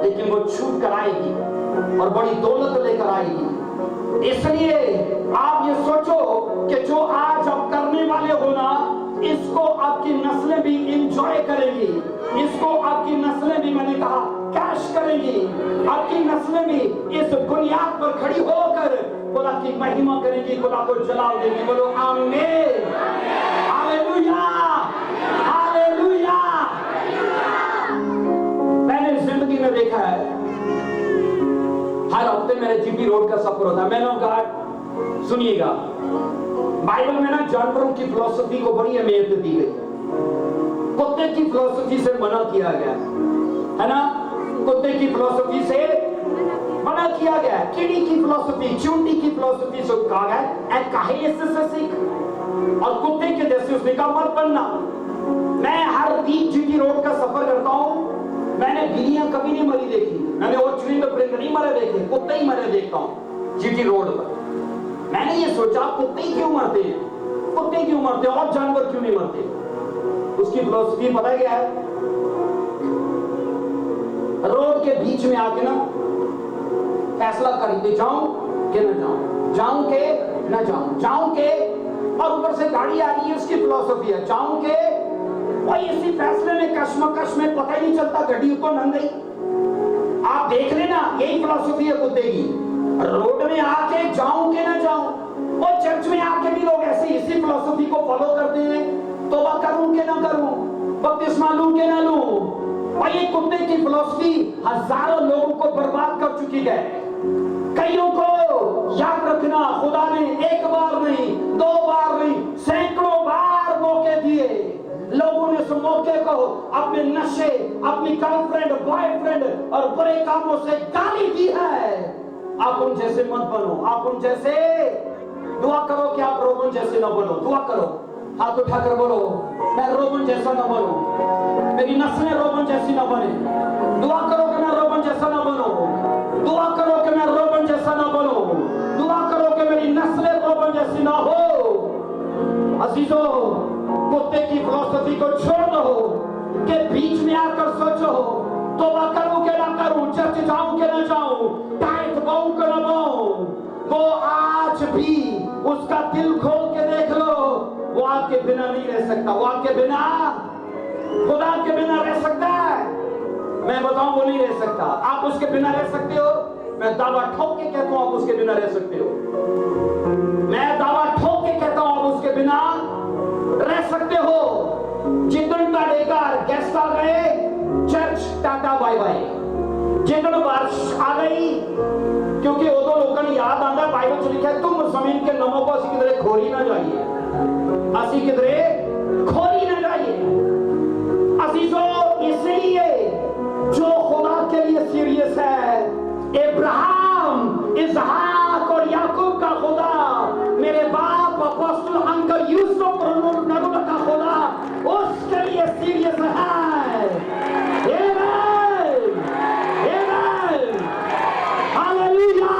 लेकिन वो छूट कर आएगी और बड़ी दौलत लेकर आएगी। इसलिए आप ये सोचो कि जो आज आप करने वाले हो ना, इसको आपकी नस्लें भी एंजॉय करेंगी, इसको आपकी नस्लें भी, मैंने कहा, कैश करेंगी। आपकी नस्लें भी इस बुनियाद पर खड़ी होकर खुदा की महिमा करेंगी, खुदा को जलाल देंगी। बोलो आमीन, हालेलुया, हालेलुया। मैंने जिंदगी में देखा है, हर हफ्ते मेरे जीपी रोड का सफर होता है। मैन ऑफ गॉड सुनिएगा, बाइबल में ना जानवरों की फिलॉसफी को बड़ी अहमियत दी गई है। कुत्ते की फिलॉसफी से मना किया गया है ना, कुत्ते की फिलॉसफी से मना किया गया है। कीड़ी की फिलॉसफी, चूंटी की फिलॉसफी से कहा गया है काहे से सीख, और कुत्ते के जैसे उसने कहा मत बनना। मैं हर वीक जीटी रोड का सफर करता हूँ, मैंने बिल्लियां कभी नहीं मरी देखी, मैंने और चुनिंदा परिंदे नहीं मरे देखे, कुत्ते ही मरे देखता हूँ जीटी रोड पर। मैंने ये सोचा कुत्ते क्यों मरते हैं, कुत्ते क्यों मरते हैं और जानवर क्यों नहीं मरते। उसकी फिलॉसफी पता है क्या है, रोड के बीच में आके ना फैसला कर जाऊं कि न जाऊं, जाऊं के न जाऊं, जाऊं के, और ऊपर से गाड़ी आ रही है, उसकी फिलॉसफी है जाऊं के। और इसी फैसले में कश्मकश में पता ही नहीं चलता गड्डी ऊपर नंग गई। आप देख लेना, यही फिलॉसफी है कुत्ते की। रोड में आके जाऊं के न जाऊं, और चर्च में आके भी लोग ऐसे इसी फिलॉसफी को फॉलो करते हैं, तौबा करूं के न करूं, बपतिस्मा लूं के न लूं। और ये कुत्ते की फिलॉसफी हजारों लोगों को बर्बाद कर चुकी है। कईयों को याद रखना, खुदा ने एक बार नहीं, दो बार नहीं, सैकड़ों बार मौके दिए। लोगों ने उस मौके को अपने नशे, अपनी गर्लफ्रेंड, बॉयफ्रेंड और बुरे कामों से गाली दी है। आप उन जैसे मत बनो, आप उन जैसे दुआ करो कि आप रोबन जैसे न बनो। दुआ करो, हाथ उठाकर बोलो मैं रोबन जैसा न बनूं, मेरी नस्लें रोबन जैसी न बने। दुआ करो कि मैं रोबन जैसा न बनूं, दुआ करो कि मैं रोबन जैसा न बनूं, दुआ करो कि मेरी नस्लें रोबन जैसी ना हो। अजीजों, कुत्ते की फिलॉसफी को छोड़ दो कि बीच में आकर सोचो तौबा करूं कि ना करूं, चर्च जाऊं कि ना जाऊं, टाइट बाऊं कि ना बाऊं। वो आज भी उसका दिल खोल के देख लो, वो आपके बिना नहीं रह सकता, वो आपके बिना, खुदा के बिना रह सकता है। मैं बताऊं वो नहीं रह सकता। आप उसके बिना रह सकते हो, मैं दावा ठोक के कहता हूं आप उसके बिना रह सकते हो। मैं दावा ठोक के कहता हूं आप उसके बिना रह सकते हो। जितन ताड़ेकार गेस्ट आ गए, चर्च टाटा बाय बाय। जितन बारिश आ गई, क्योंकि वो तो लोगों ने याद आता है, बाइबल में लिखा है तुम जमीन के नमों को असी किधरे खोरी ना जाइए, असी किधरे खोरी ना जाइए। अजीजों, इसलिए जो खुदा के लिए सीरियस है, इब्राहिम, इसहाक और याकूब का खुदा, मेरे बाप अपोस्टल अंकल यूसुफ और नबी का खुदा, उसके लिए सीरियस है। आमीन, आमीन, हालेलुया,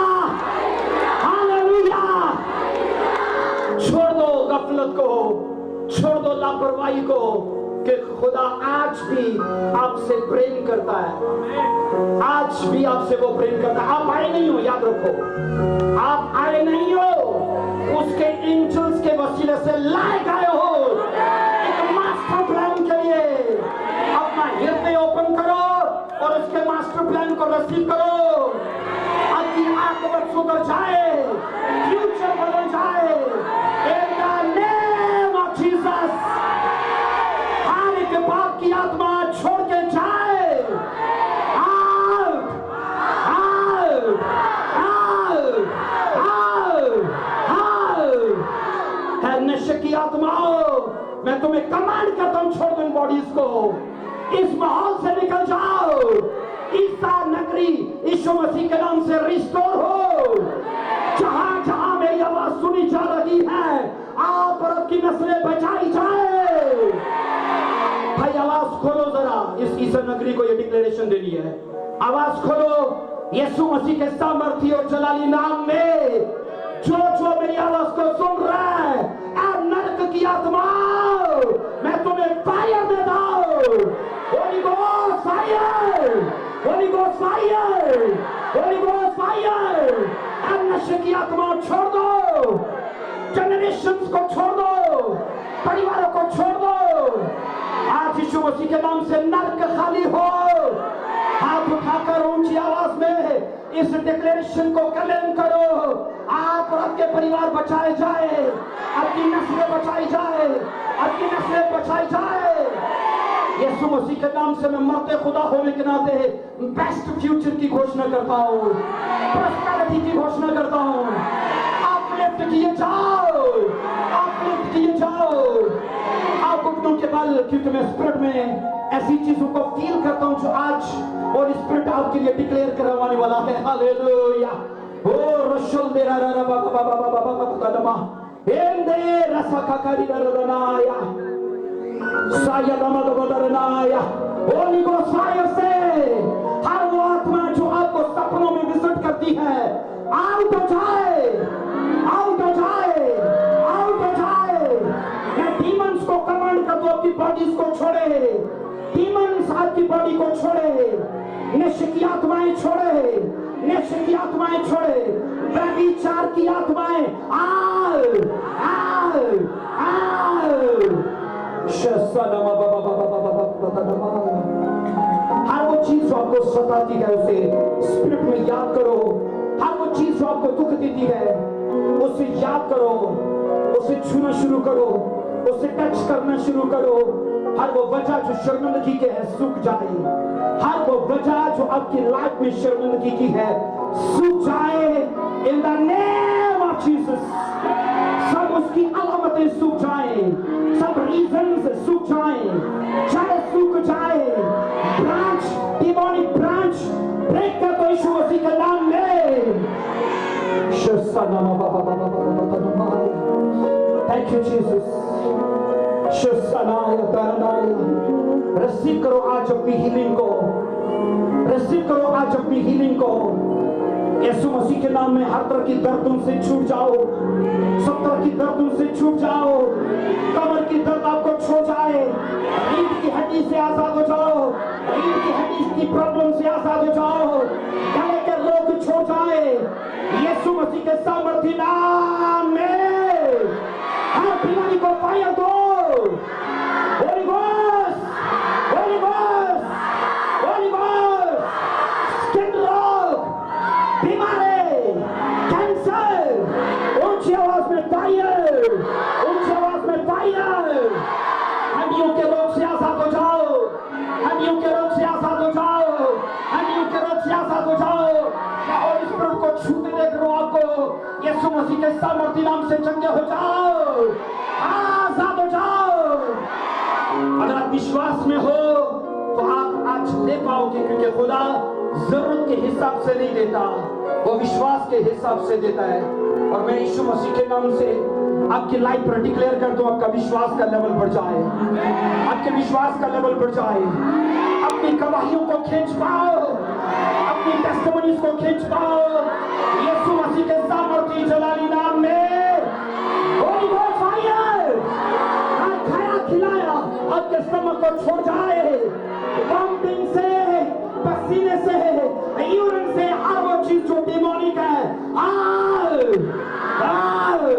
हालेलुया। छोड़ दो गफलत को, छोड़ दो लापरवाही को, कि खुदा आज भी आपसे प्रेम करता है, आज भी आपसे वो प्रेम करता है। आप आए नहीं हो, याद रखो, आप आए नहीं हो, उसके एंजल्स के वसीले से लाए गए हो एक मास्टर प्लान के लिए। अपना हृदय ओपन करो और उसके मास्टर प्लान को रिसीव करो। आपकी आकबत सुधर जाए, फ्यूचर बदल जाए। In the name of Jesus, हर एक पाप की आत्मा छोड़ के जाए। Out, out, out, out, out. है नशे की आत्माओं, मैं तुम्हें कमांड करता हूं, छोड़ दो इन बॉडीज को, इस माहौल से निकल जाओ। ईसा नगरी यीशु मसीह के नाम से रिस्टोर हो। जहां जहां मेरी आवाज सुनी जा रही है, आप और आपकी नस्लें बचाई जाए। भाई आवाज खोलो जरा, इस ईसा नगरी को ये डिक्लेरेशन देनी है। आवाज खोलो यीशु मसीह के सामर्थ्य और जलाली नाम में। जो जो मेरी आवाज को सुन रहा है, अब नरक की आत्माओं, मैं तुम्हें फायर देता हूं। Holy Ghost fire, Holy Ghost fire, Holy Ghost fire. अब नशे की आत्मा छोड़ दो, जनरेशंस को छोड़ दो, परिवारों को छोड़ दो। आज यीशु मसीह के नाम से नरक खाली हो। हाथ उठाकर ऊंची आवाज में इस डिक्लेरेशन को क्लेम करो। आप और आपके परिवार बचाए जाए, आपकी नस्लें बचाई जाए, आपकी नस्लें बचाई जाए। यीशु मसीह के नाम से मैं मरते खुदा होने के नाते बेस्ट फ्यूचर की घोषणा करता हूँ, प्रॉस्पेरिटी की घोषणा करता हूँ। आप लिफ्ट किए जाओ, आप लिफ्ट किए जाओ। आप घुटनों के बल, क्योंकि मैं स्पिरिट में ऐसी चीजों को फील करता हूँ जो आज और स्पिरिट आपके लिए डिक्लेयर करवाने वाला है। हालेलुया। ओ रशल दे रा रा बा बा बा बा बा बा दमा एंदे रसा काकरी दरनाया साया दमा दरनाया। होली गोस्ट फायर से हर वो आत्मा जो आपको सपनों में विजिट करती है आउट हो जाए, आउट हो जाए, आउट हो जाए। मैं डीमंस को कमांड कर दो आपकी बॉडीज को छोड़े, डीमंस आपकी बॉडी को छोड़े, नशे की आत्माएं छोड़े, नशे की आत्माएं छोड़े, व्यभिचार की आत्माएं आओ, आओ, आओ। शसनमा बाबा बाबा बाबा बाबा। हर वो चीज जो आपको सताती है उसे स्पिरिट में याद करो। हर वो चीज जो आपको दुख देती है उसे याद करो, उसे छूना शुरू करो, उसे टच करना शुरू करो। हर वो वजह जो शर्मिंदगी के है सूख जाए, हर वो वजह जो आपकी लाइफ में शर्मिंदगी की है सूख जाए in the name of Jesus. सब उसकी अलामतें सूख जाए, सब रीजंस सूख जाए, चाहे सूख जाए। ब्रांच, डिमोनिक ब्रांच ब्रेक कर दो यीशु मसीह के नाम में। Thank you Jesus. रिसीव करो आज अपनी हीलिंग को, रिसीव करो आज अपनी हीलिंग को। यीशु मसीह के नाम में हर तरह की दर्दों से छूट जाओ, सब तरह की दर्दों से छूट जाओ। कमर की दर्द आपको छो जाए, रीढ़ की हड्डी से आजाद हो जाओ, रीढ़ की हड्डी की प्रॉब्लम से आजाद हो जाओ, गले के रोग छो जाए यीशु मसीह के सामर्थ्य नाम में। हर बीमारी को फायर दो। Holy Ghost, Holy Ghost, Holy Ghost, skin rock, बीमारी, कैंसर, ऊंची आवाज में फायर, ऊंची आवाज में फायर। हड्डियों के रोग से आजाद हो जाओ, हड्डियों के रोग से आजाद हो जाओ, हड्डियों के रोग से आजाद हो जाओ। और इस प्रभु को छूते देख रहा हूं आपको यीशु मसीह के सामर्थ्य नाम से चंगे हो जाओ, आजाद हो जाओ। अगर आप विश्वास में हो तो आप आज ले पाओगे, क्योंकि खुदा जरूरत के हिसाब से नहीं देता, वो विश्वास के हिसाब से देता है। और मैं यीशु मसीह के नाम से आपकी लाइफ पर डिक्लेयर कर दूं, आपका विश्वास का लेवल बढ़ जाए, आपके विश्वास का लेवल बढ़ जाए। अपनी गवाहियों को खींच पाओ, अपनी टेस्टिमनीज को खींच पाओ यीशु मसीह के सामर्थ्य जलाली नाम में। होली गोस्ट फायर खाया खिलाया आपके स्टमक को छोड़ जाए, वॉमिटिंग से, पसीने से, यूरिन से, हर वो चीज जो डिमोनिक है आओ, आओ।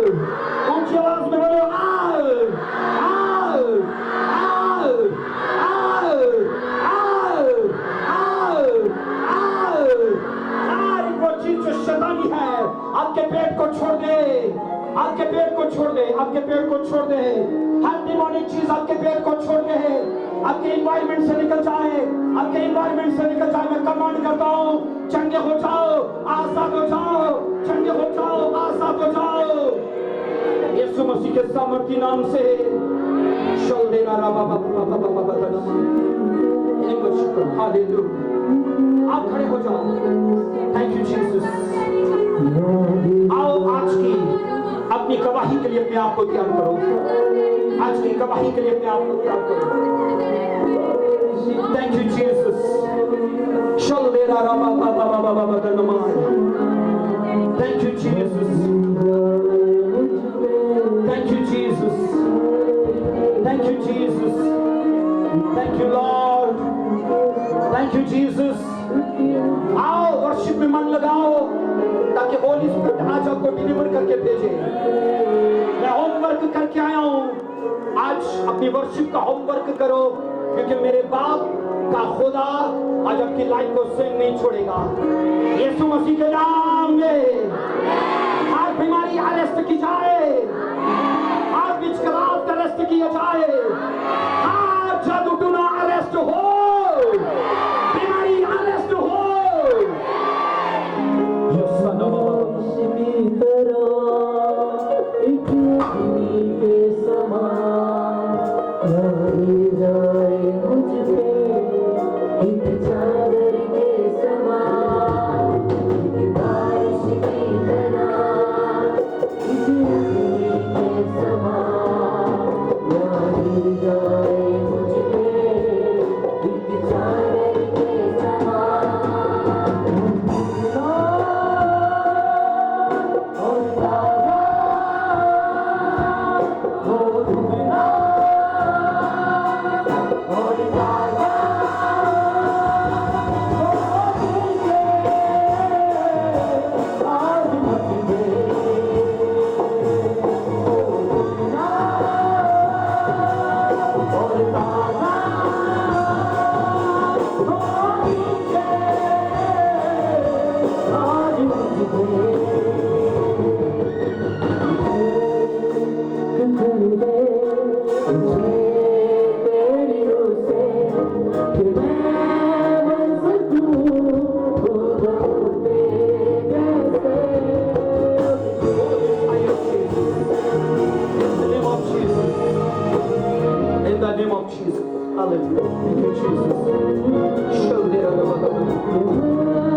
ऊंची आवाज में बोलो आओ, आओ, आओ, आओ, आओ, आओ, आओ। सारी वो चीज जो शैतानी है आपके पेट को छोड़ दे, आपके पेट को छोड़ दे, आपके पेट को छोड़ दे। हर डिमोनिक चीज आपके पेट को छोड़ दे, आपके एनवायरनमेंट से निकल जाए, आपके एनवायरनमेंट से निकल जाए। मैं कमांड करता हूँ चंगे हो जाओ, आजाद हो जाओ, चंगे हो जाओ, आजाद हो जाओ यीशु मसीह के सामर्थ्य नाम से। शल देना राबा बाबा बाबा बाबा बाबा। हालेलुया। आप खड़े हो जाओ। Thank you Jesus. आओ आज की अपनी गवाही के लिए अपने आप को तैयार करो, आज की गवाही के लिए अपने आप को तैयार करो। Thank you Jesus. शल देना राबा बाबा बाबा बाबा बाबा। Thank you Jesus. Thank you, Jesus. Thank you, Jesus. Thank you, Lord. Thank you, Jesus. आओ वर्शिप में मन लगाओ, ताकि होली स्पिरिट आज आपको डिलीवर करके भेजे। मैं होमवर्क करके आया हूं, आज अपनी वर्शिप का होमवर्क करो, क्योंकि मेरे बाप का खुदा आज आपकी लाइफ को सेंग नहीं छोड़ेगा। यीशु मसीह के नाम में हर बीमारी अरेस्ट की जाए, हर विचकराव अरेस्ट किया जाए, हर जादू टूना अरेस्ट हो, बीमारी अरेस्ट हो।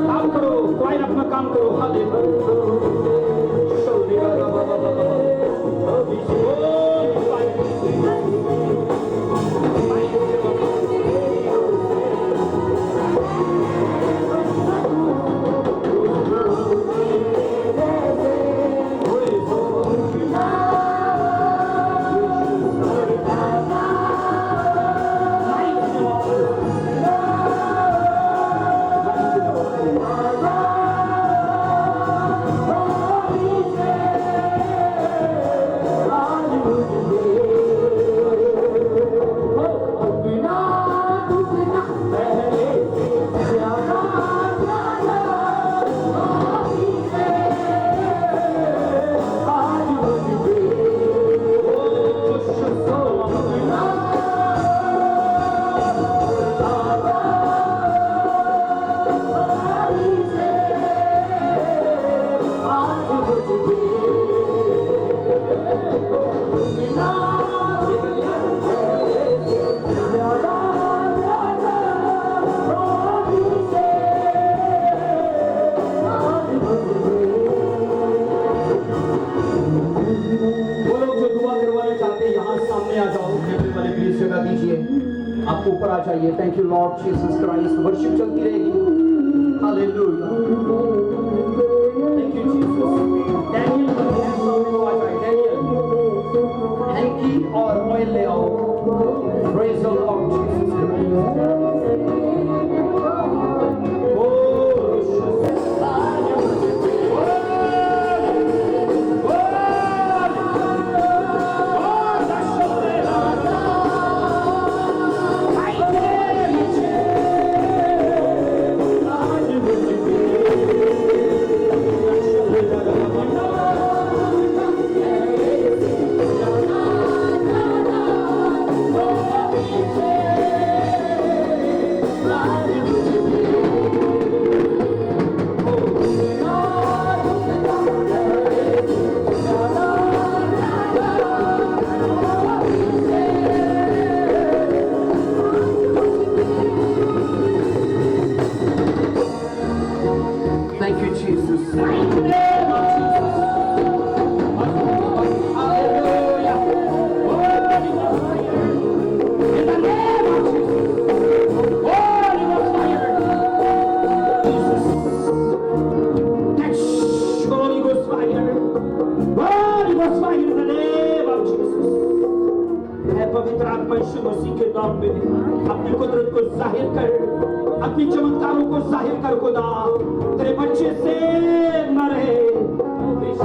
काम करो, कोई अपना काम करो। आपको ऊपर आ जाइए। Thank you Lord Jesus Christ. Worship चलती रहेगी। Hallelujah. Thank you Jesus. Daniel को आ जाए। डैनियल हैंकी और ऑयल ले आओ। Praise the Lord Jesus Christ. पवित्र आत्मा यीशु मसीह के नाम में अपनी कुदरत को जाहिर कर, अपनी चमत्कारों को जाहिर कर खुदा। तेरे बच्चे से न रहे,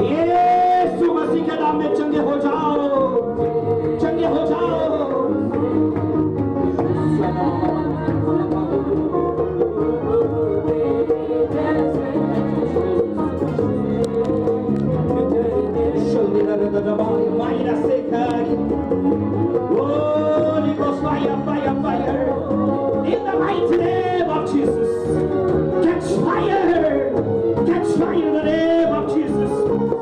यीशु मसीह के नाम में चंगे हो जाओ, चंगे हो जाओ। Holy Ghost fire, fire, fire. In the mighty name of Jesus. Catch fire. Catch fire in the name of Jesus.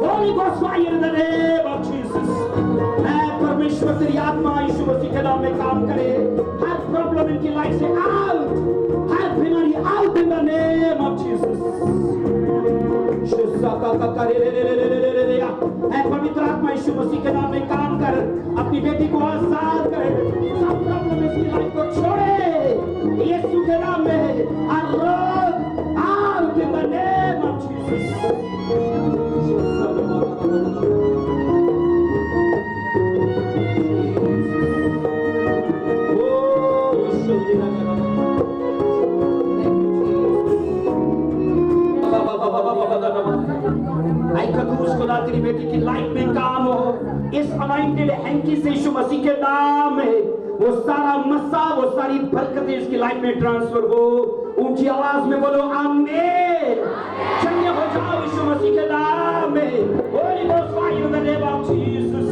Holy Ghost fire in the name of Jesus. परमेश्वर तेरी आत्मा यीशु मसीह के नाम में काम करे। हर प्रॉब्लम इनकी लाइफ से आउट, हर बीमारी out in the name of Jesus. पवित्र आत्मा यीशु मसीह के नाम में काम कर, अपनी बेटी को आजाद कर, सब प्रॉब्लम इसकी लाइफ को छोड़े यीशु के नाम में। हर रोग out in the name of खुदा तेरी बेटी की लाइफ में काम हो। इस अनॉइंटेड हैंकी से यीशु मसीह के नाम में वो सारा मसा, वो सारी बरकतें इसकी लाइफ में ट्रांसफर हो। ऊंची आवाज में बोलो आमीन। चंगे हो जाओ यीशु मसीह के नाम में। Holy Ghost fire in the name of Jesus.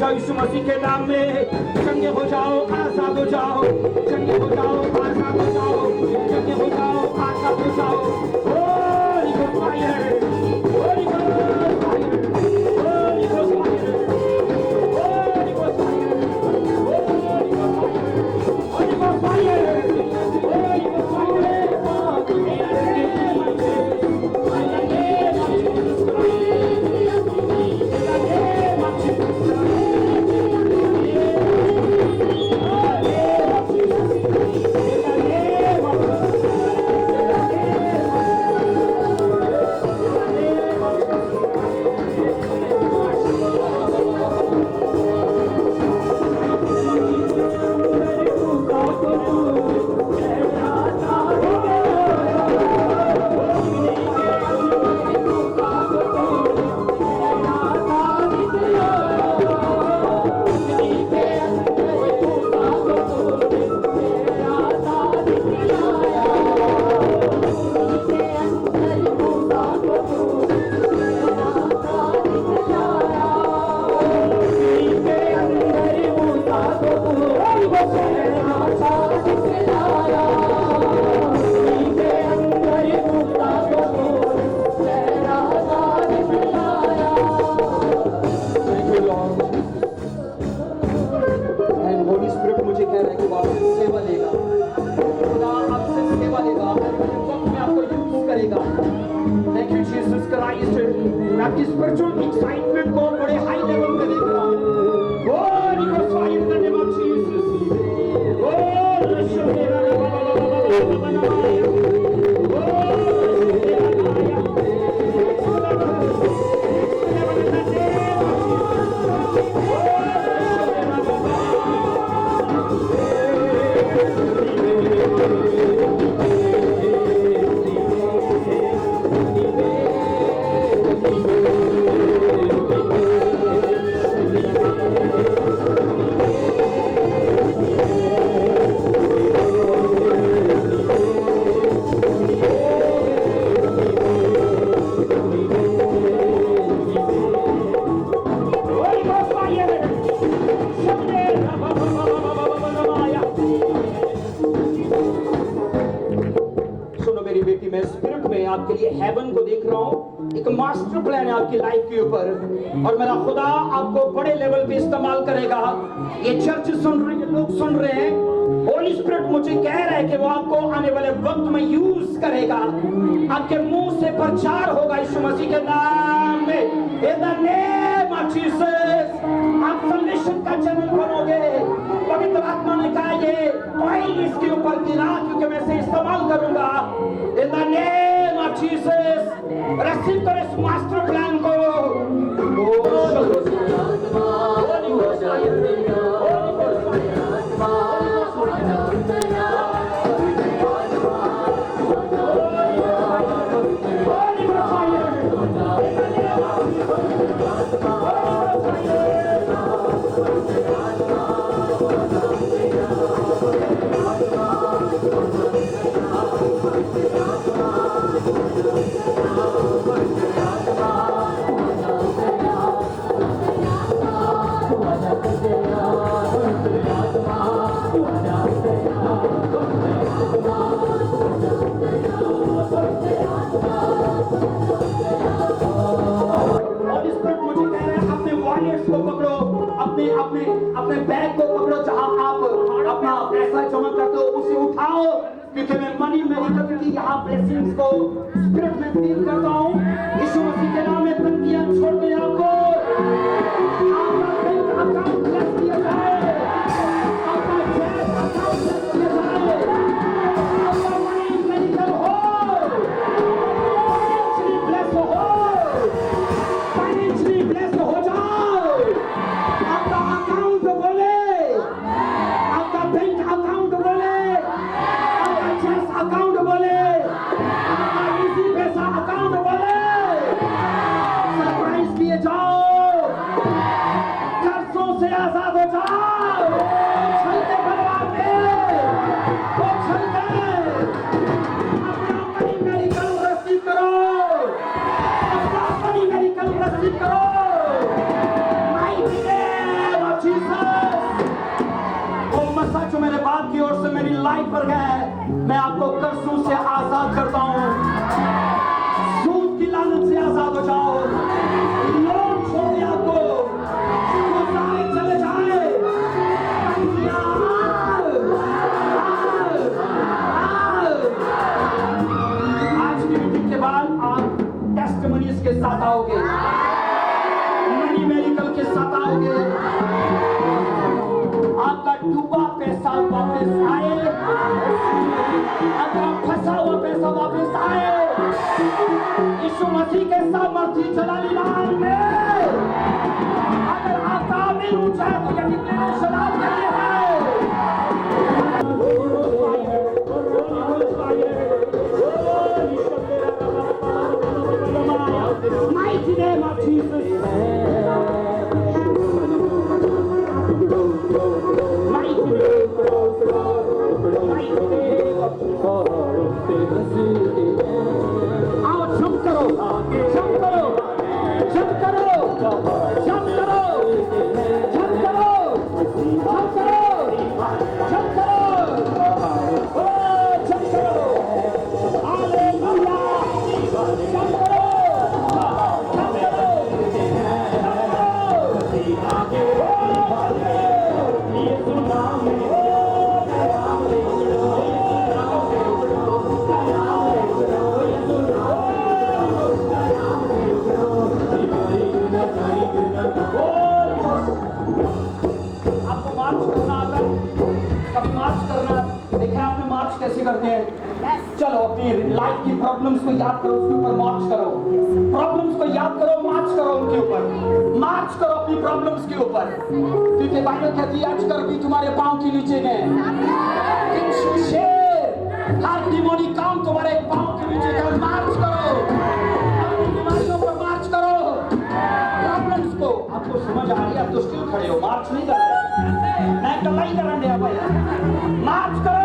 Yeshu Masih के नाम में चंगे हो जाओ, आजाद हो जाओ, चंगे हो जाओ, आजाद हो जाओ, चंगे हो जाओ, आजाद हो जाओ। Holy Ghost fire, Holy Ghost fire, Holy Ghost fire, Holy Ghost fire, Holy Ghost fire, Holy Ghost आपकी स्पिरिचुअल एक्साइटमेंट को बड़े हाई लेवल पे देख रहा हूं। Holy Ghost fire in the name of Jesus. Holy शोरेरा हेवन को देख रहा हूँ, एक मास्टर प्लान है आपकी लाइफ के ऊपर, और मेरा खुदा आपको बड़े लेवल पे इस्तेमाल करेगा। ये चर्च सुन रहे हैं, लोग सुन रहे हैं, होली स्पिरिट मुझे कह रहा है कि वो आपको आने वाले वक्त में यूज करेगा। आपके मुंह से प्रचार होगा यीशु मसीह के नाम में, इन द नेम ऑफ जीसस। आप सल्वेशन का चैनल बनोगे। पवित्र आत्मा ने कहा ये ऑयल इसके ऊपर गिरा क्योंकि मैं इसे इस्तेमाल करूंगा। इन the name of Jesus receive करो इस मास्टर प्लान को। अपने बैग को पकड़ो, जहां आप अपना पैसा जमा करते हो उसे उठाओ, क्योंकि मैं मनी मेडिकल की यहाँ ब्लेसिंग्स को स्पिरिट में फील करता हूँ। यीशु मसीह के नाम में तंगियां छोड़ दें आपको। आपका बैंक अकाउंट ब्लेस किया जाए, आपका चेक अकाउंट ब्लेस किया जाए, आपका मनी मेडिकल हो, फाइनेंशियली ब्लेस हो जाओ। आपका अकाउंट बोले, आपका बैंक अकाउंट बोले, आपका चेक अकाउंट बोले, आपका इजी पैसा अकाउंट बोले, सरप्राइज किए जाओ, कर्जों से आजाद हो जाओ। चलते परिवार में वो चलते अपना मनी मेडिकल रसीद करो, अपना मनी मेडिकल रसीद करो। जो मेरे बाप की ओर से मेरी लाइफ पर है, मैं आपको कर्जों से आजाद करता हूँ। सूद की लानत से आजाद हो जाओ, लोन छोड़ दिया आपको, चले जाए। आज की मीटिंग के बाद आप टेस्टिमनीज के साथ आओगे, मनी मेडिकल के साथ आओगे, आपका डूबा पैसा वापस आए, आपका फंसा हुआ पैसा वापस आए। यीशु मसीह के सामर्थी जलाली नाम में अगर आपका आमीन ऊंचा है तो ये डिक्लेरेशन आपके लिए है। Mighty name of Jesus. करते हैं। चलो अपनी लाइफ की प्रॉब्लम्स को याद करो, उसके ऊपर मार्च करो, प्रॉब्लम्स को याद करो, मार्च करो उनके ऊपर, मार्च करो अपनी प्रॉब्लम्स के ऊपर, क्योंकि बाइबल कहती है अजगर भी तुम्हारे पांव के नीचे है, शेर हर डिमोनिक काम तुम्हारे पांव के नीचे है। मार्च करो, अपनी बीमारियों पर मार्च करो, प्रॉब्लम्स को। आपको समझ आ रही है? आप तो स्टिल खड़े हो, मार्च नहीं कर रहे, मैं कलाई करने दिया भाई। मार्च करो,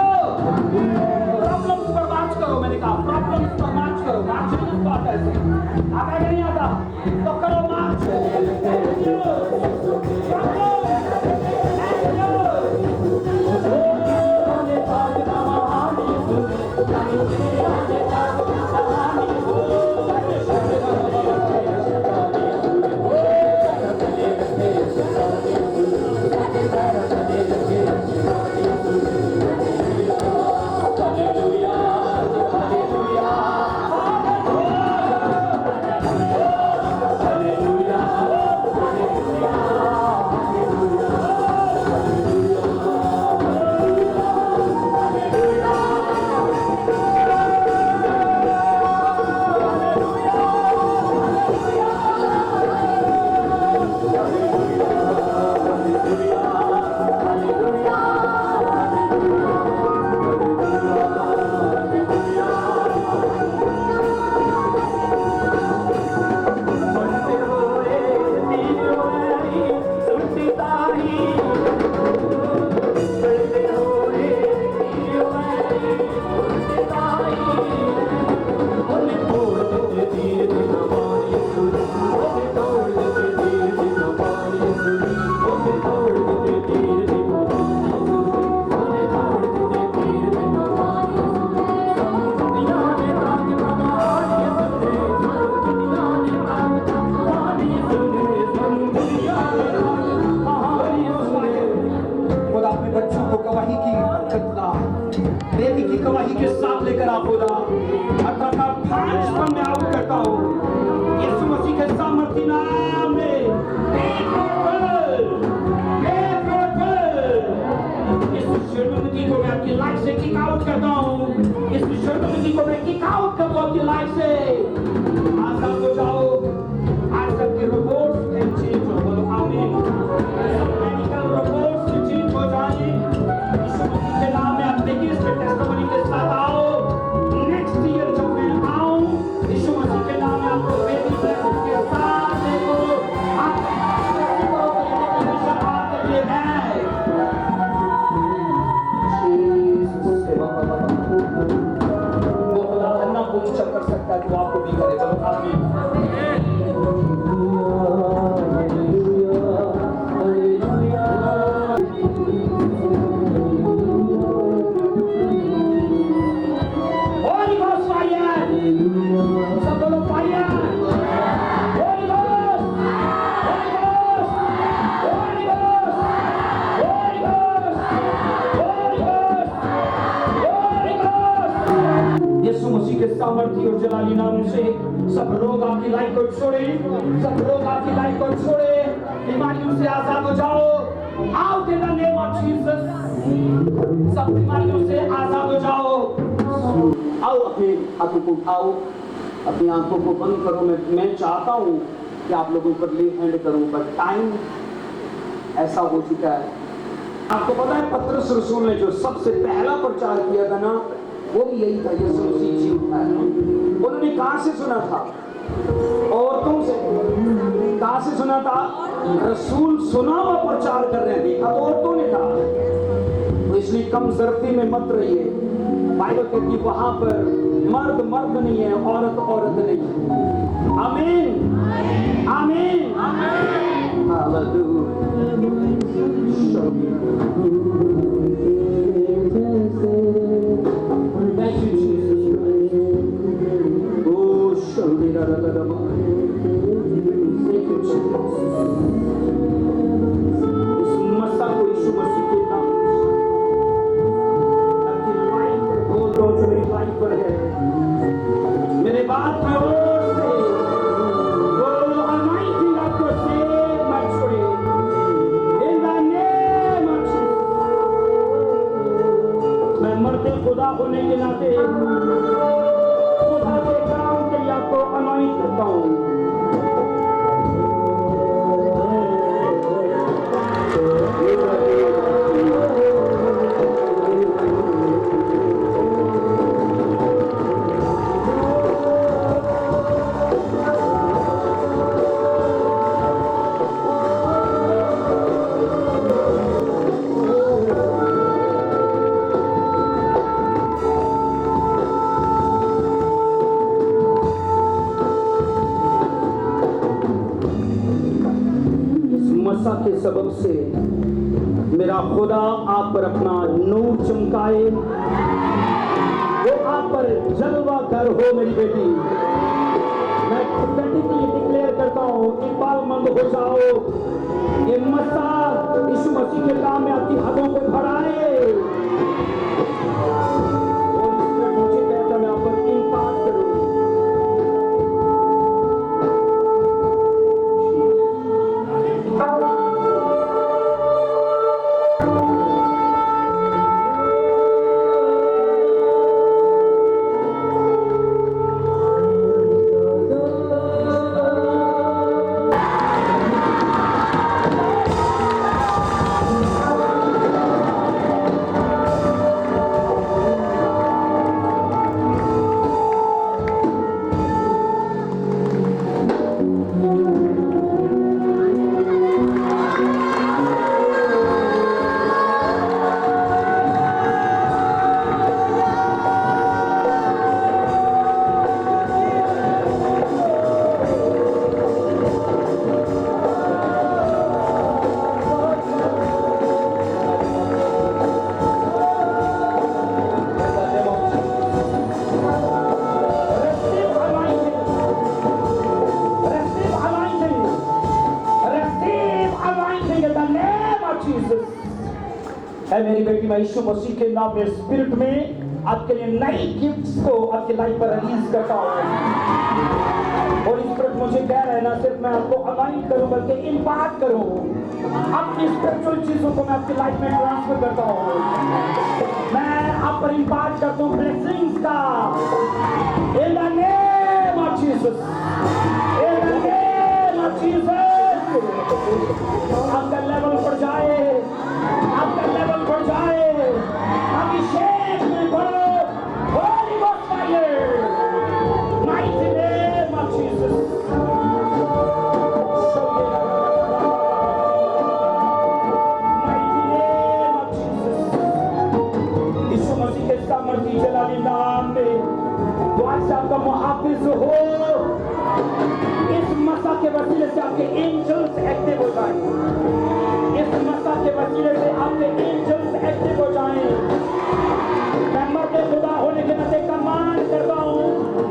प्रॉब्लम्स पर मार्च करो। मैंने कहा प्रॉब्लम्स पर मार्च करो, मार्च नहीं आता है, आता है नहीं आता तो करो मार्च। Oh बेटी की गवाही के साथ लेकर आप खुदा अर्थात भांजपन में आउट करता हूँ यीशु मसीह के सामर्थ्य नाम में इस शर्मिंदगी को मैं आपकी लाइफ से किक आउट करता हूँ इस शर्मिंदगी को मैं किक आउट करता हूँ आपकी लाइफ से आज आप हो जाओ आज तक के रिपोर्ट चेंज हो बोलो आमीन मेडिकल रिपोर्ट चेंज हो जाए यीशु मसीह के नाम में आप देखिए इस टेस्टिमनी के साथ आओ नेक्स्ट ईयर जब मैं आऊं यीशु मसीह के नाम में आपको बेटी ब्लेसिंग के साथ देखो आप ये है वो खुदा अन्ना को ऊंचा कर सकता है तो आपको भी करे चलो आमीन Holy Ghost fire! सब बोलो fire! Holy Ghost! Holy Ghost! Holy Ghost! Holy Ghost! Holy Ghost! यीशु मसीह के सामर्थ्य और जलाली नाम से सब रोग आपकी लाइफ को छोड़े सब रोग आपकी लाइफ को छोड़े बीमारियों से आजाद हो जाओ out in the name of Jesus सब बीमारियों से आजाद हो जाओ आओ अपने हाथों को उठाओ अपनी आंखों को बंद करो मैं चाहता हूँ कि आप लोगों पर ले हैंड करूँ बट टाइम ऐसा हो चुका है आपको पता है पतरस रसूल ने जो सबसे पहला प्रचार किया था ना वो भी यही था यीशु मसीह जी उठा है उन्होंने कहाँ से सुना था औरतों से कहाँ से सुना था रसूल सुना हुआ प्रचार कर रहे थे अब औरतों ने था तो इसलिए कम जरती में मत रहिए बाइबल कहती है वहां पर मर्द मर्द नहीं है औरत औरत नहीं है आमीन आमीन Thank you, Jesus. Oh, Thank you, Jesus. इस मसा को यीशु मसीह के नाम से आपकी लाइफ पर बोल दो जो मेरी लाइफ पर है मेरे बात की ओर से वो अनाइटिंग आपको से मत छोड़े इन द नेम ऑफ जीसस मैं मरते खुदा होने के नाते खुदा के काम के लिए आपको अनाइट करता हूँ मसा के सबब से मेरा खुदा आप पर अपना नूर चमकाए वो आप पर जलवा कर हो मेरी बेटी मैं prophetically डिक्लेयर करता हूँ इकबालमंद हो जाओ ये मसा यीशु मसीह के काम में आपकी हदों को बढ़ाए और मुझे कहता मैं आप पर इम्पाक्ट करूँ है मेरी बेटी मैं यीशु मसीह के नाम में स्पिरिट में आपके लिए नई गिफ्ट्स को आपकी लाइफ पर रिलीज करता हूँ। और इस पर मुझे कह रहे हैं ना सिर्फ मैं आपको अलाइन करूं बल्कि इम्पार्ट करूं, अपनी स्पिरिचुअल चीजों को मैं आपकी लाइफ में ट्रांसफर करता हूं। मैं आप पर इम्पार्ट करता हूं ब्लेसिंग्स का in the name of Jesus, in the name of Jesus. आपका लेवल बढ़ जाए, आपका लेवल बढ़ जाए, अभिषेक में बढ़ो, Holy Ghost fire, mighty name of Jesus. Mighty name of Jesus. Yeshu Masih के सामर्थी जलाली नाम में तो आज आपका मुहाफिज हो, इस मसा के वसीले से आपके एंजल्स एक्टिव हो जाएं, इस मसा के वसीले से आपके एंजल्स एक्टिव हो जाएं। मैं मर्द खुदा होने के नाते कमांड करता हूं,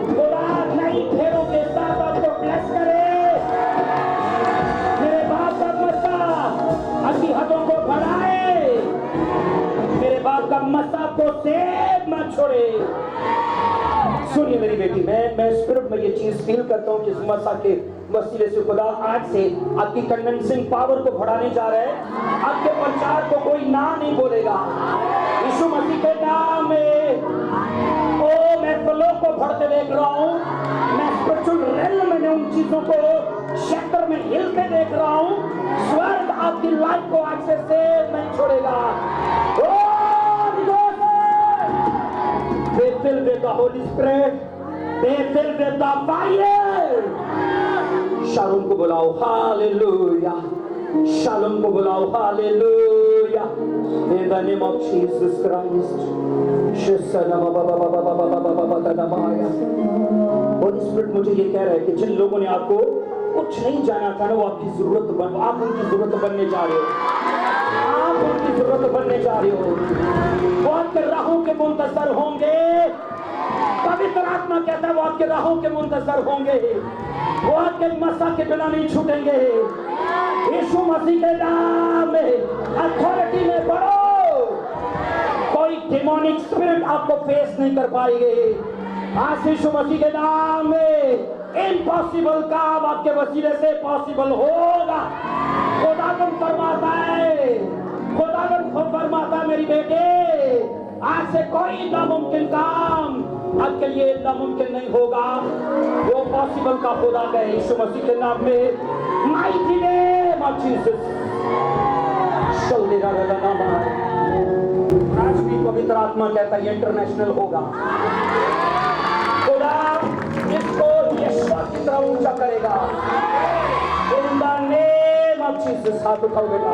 खुदा नई घेरों के साथ आपको ब्लेस करे। मेरे बाप का मसा आपकी हदों को बढ़ाए, मेरे बाप का मसा को सेब मत छोड़े। सुनिए मेरी बेटी, मैं स्पिरिट में ये चीज फील करता हूँ कि इस मसा के वसीले से खुदा आज से आपकी कंडेंसिंग पावर को बढ़ाने जा रहे हैं। आपके प्रचार को कोई ना नहीं बोलेगा यीशु मसीह के नाम में। ओ मैं फलों को बढ़ते देख रहा हूँ, मैं स्पिरिचुअल रेल में उन चीजों को क्षेत्र में हिलते देख रहा हूँ। स्वर्ग आपकी लाइफ को आज से नहीं छोड़ेगा। They filled with the Holy Spirit. They filled with the fire. Shalom को बुलाओ, हालेलुया। शालोम को बुलाओ, hallelujah. In the name of Jesus Christ. Holy Spirit मुझे ये कह रहा है कि जिन लोगों ने आपको कुछ नहीं जाना था ना, वो आपकी जरूरत बन, आप उनकी जरूरत बनने जा रहे हो। आप उनकी जरूरत बनने जा रहे हो। वो आपके राहों के मुंतजर होंगे। पवित्र आत्मा कहता है वो आपके राहों के मुंतजर होंगे, वो आपके मसा के बिना नहीं छूटेंगे। यीशु मसीह के नाम में अथॉरिटी में बढ़ो, कोई डिमोनिक स्पिरिट आपको फेस नहीं कर पाएंगे। आज यीशु मसीह के नाम में इम्पॉसिबल काम आपके वसीले से पॉसिबल होगा। खुदावन फरमाता है, खुदावन फरमाता है मेरी बेटे, आज से कोई नामुमकिन काम आपके लिए नामुमकिन नहीं होगा। वो पॉसिबल का खुदा है यीशु मसीह के नाम में। Mighty name of Jesus. आज भी पवित्र आत्मा कहता है इंटरनेशनल होगा। खुदा इसको यीशु की तरह ऊंचा करेगा। इन द नेम ऑफ जीसस। हाथ उठाओ बेटा,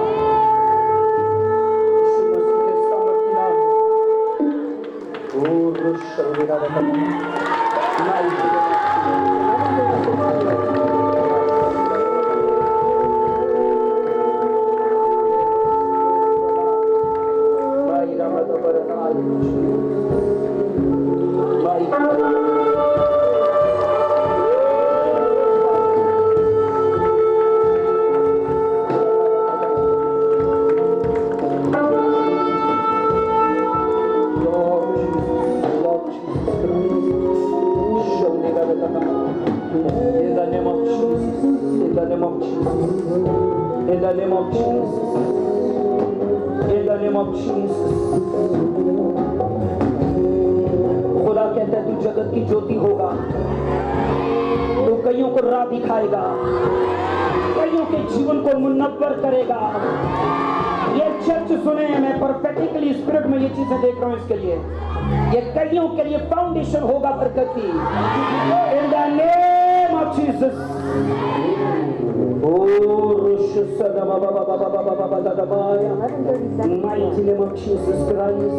खुदा कहता है तू जगत की ज्योति होगा, तू कईयों को राह दिखाएगा, कईयों के जीवन को मुनव्वर करेगा। ये चर्च सुने, मैं परफेक्टली स्पिरिट में ये चीजें देख रहा हूँ। इसके लिए ये कईयों के लिए फाउंडेशन होगा बरकत की। इन the name of Jesus. Mighty name of Jesus Christ.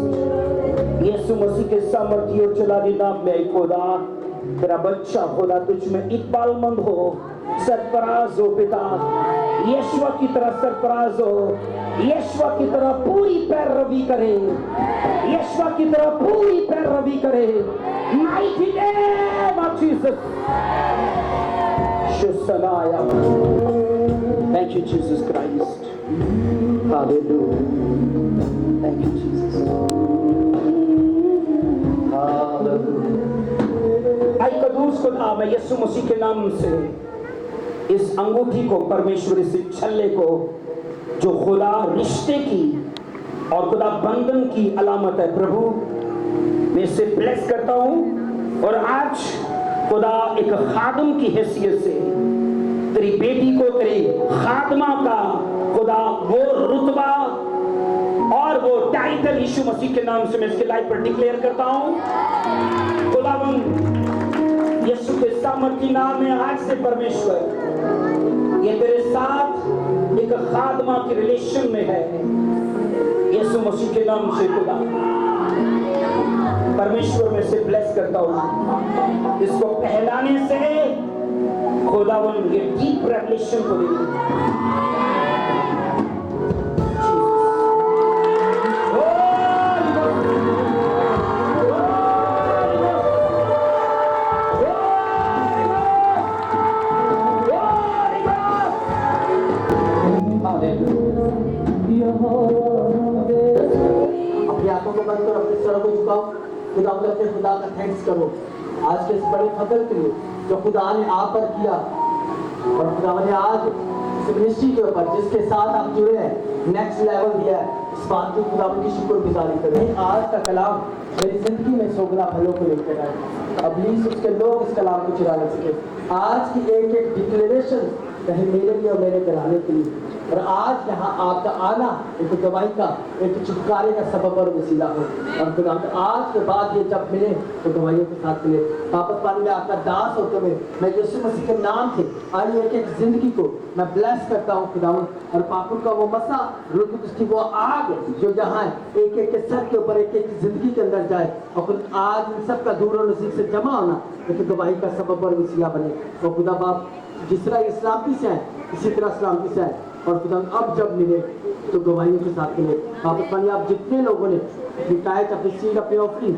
यीशु मसीह के सामर्थ्य और जलाली नाम में खुदा तेरा बच्चा खुदा तुझ में इकबालमंद हो, सरफराज हो पिता। यीशु की तरह सरफराज हो, यीशु की तरह पूरी पैरवी करे, यीशु की तरह पूरी पैरवी करे। Mighty name of Jesus. Thank you, Jesus Christ. Hallelujah. Thank you, Jesus. खुदा मैं यीशु मसीह के नाम से इस अंगूठी को, परमेश्वर इस छल्ले को, जो खुदा रिश्ते की और खुदा बंधन की अलामत है, प्रभु मैं इसे ब्लेस करता हूं। और आज खुदा एक खादम की हैसियत से तेरी बेटी को, तेरी खादमा का खुदा वो रुतबा और वो टाइटल यीशु मसीह के नाम से मैं इसके लाइफ पर डिक्लेयर करता हूं। खुदावंद यीशु के सामर्थी नाम में आज से परमेश्वर ये तेरे साथ एक खादमा की रिलेशन में है, यीशु मसीह के नाम से खुदा परमेश्वर में से ब्लेस करता हूं। इसको पहलाने से खुदावंद ये डीप रेवलेशन को दे। अपनी आंखों को बंद करो, अपने सर को झुकाओ, खुदा अपने खुदा का थैंक्स करो आज के इस बड़े फजल के लिए जो खुदा ने आप पर किया। और खुदा ने आज इस मिनिस्ट्री के ऊपर जिसके साथ आप जुड़े हैं नेक्स्ट लेवल दिया है, इस बात की खुदा की शुक्रगुजारी करें। आज का कलाम मेरी जिंदगी में सोगला फलों को लेकर आए, अबलीस उसके लोग इस कलाम को चुरा न सके। आज की एक एक डिक्लेरेशन कहीं मेरे लिए और मेरे घराने के लिए, और आज यहाँ आपका आना एक गवाही का, एक छुटकारे का सबब और वसीला हो। और खुदा आज के बाद ये जब मिले तो गवाहियों के साथ मिले। वापस पानी में आपका दास होते हुए मैं यीशु मसीह के नाम से आज एक एक जिंदगी को मैं ब्लेस करता हूँ खुदावंद। और पाकुर का वो मसा रुक दृष्टि वो आग जो जहाँ एक एक के सर के ऊपर एक एक जिंदगी के अंदर जाए, और खुद आज इन सब का दूर और नसीब से जमा होना एक गवाही का सबब और वसीला बने। तो खुदा बाप जिस तरह इस्लामी से है इसी तरह सलामती से है। और खुदा अब जब मिले तो गवाहियों के साथ मिले। वापस पानी आप जितने लोगों ने अपनी टाइट, अपनी सीट, अपनी ऑफरिंग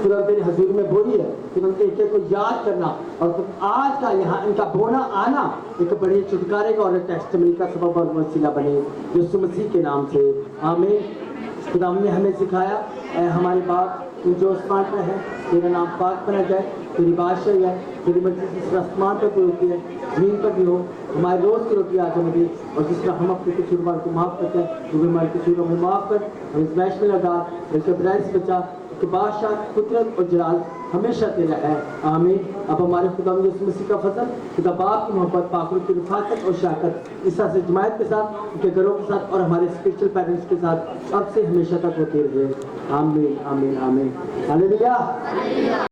खुदा तेरी हजूरी में बोली है, खुदा एक एक को याद करना और खुद आज का यहाँ इनका बोना आना एक बड़े छुटकारे का और टेस्टमनी का सबब और वसीला बने यीशु मसीह के नाम से, आमीन। खुदा ने हमें सिखाया, ऐ हमारे बाप तू जो आसमान पर है तेरा नाम पाक बना जाए, तेरी बादशाही है, तेरी मर्जी जिस आसमान पर भी होती है जमीन पर भी हो। हमारे रोज़ की रोटी आज हमें दे, और जिस तरह हम अपने कसूरवार को माफ़ करते हैं तो भी हमारे कसूरों में माफ़ कर, हम इस मैच में लगा बल्कि बुराई से बचा, कि बादशाह, कुदरत और जलाल हमेशा तेरा है, आमीन। अब हमारे खुदा यीशु मसीह का फजल, खुदा बाप की मोहब्बत, पाकुर की रफ़ाकत और शाकत इस तरह से जमायत के साथ, उनके घरों के साथ और हमारे स्पिरिचुअल पेरेंट्स के साथ अब से हमेशा तक होते रहे, आमीन आमीन आमीन। हालेलुया।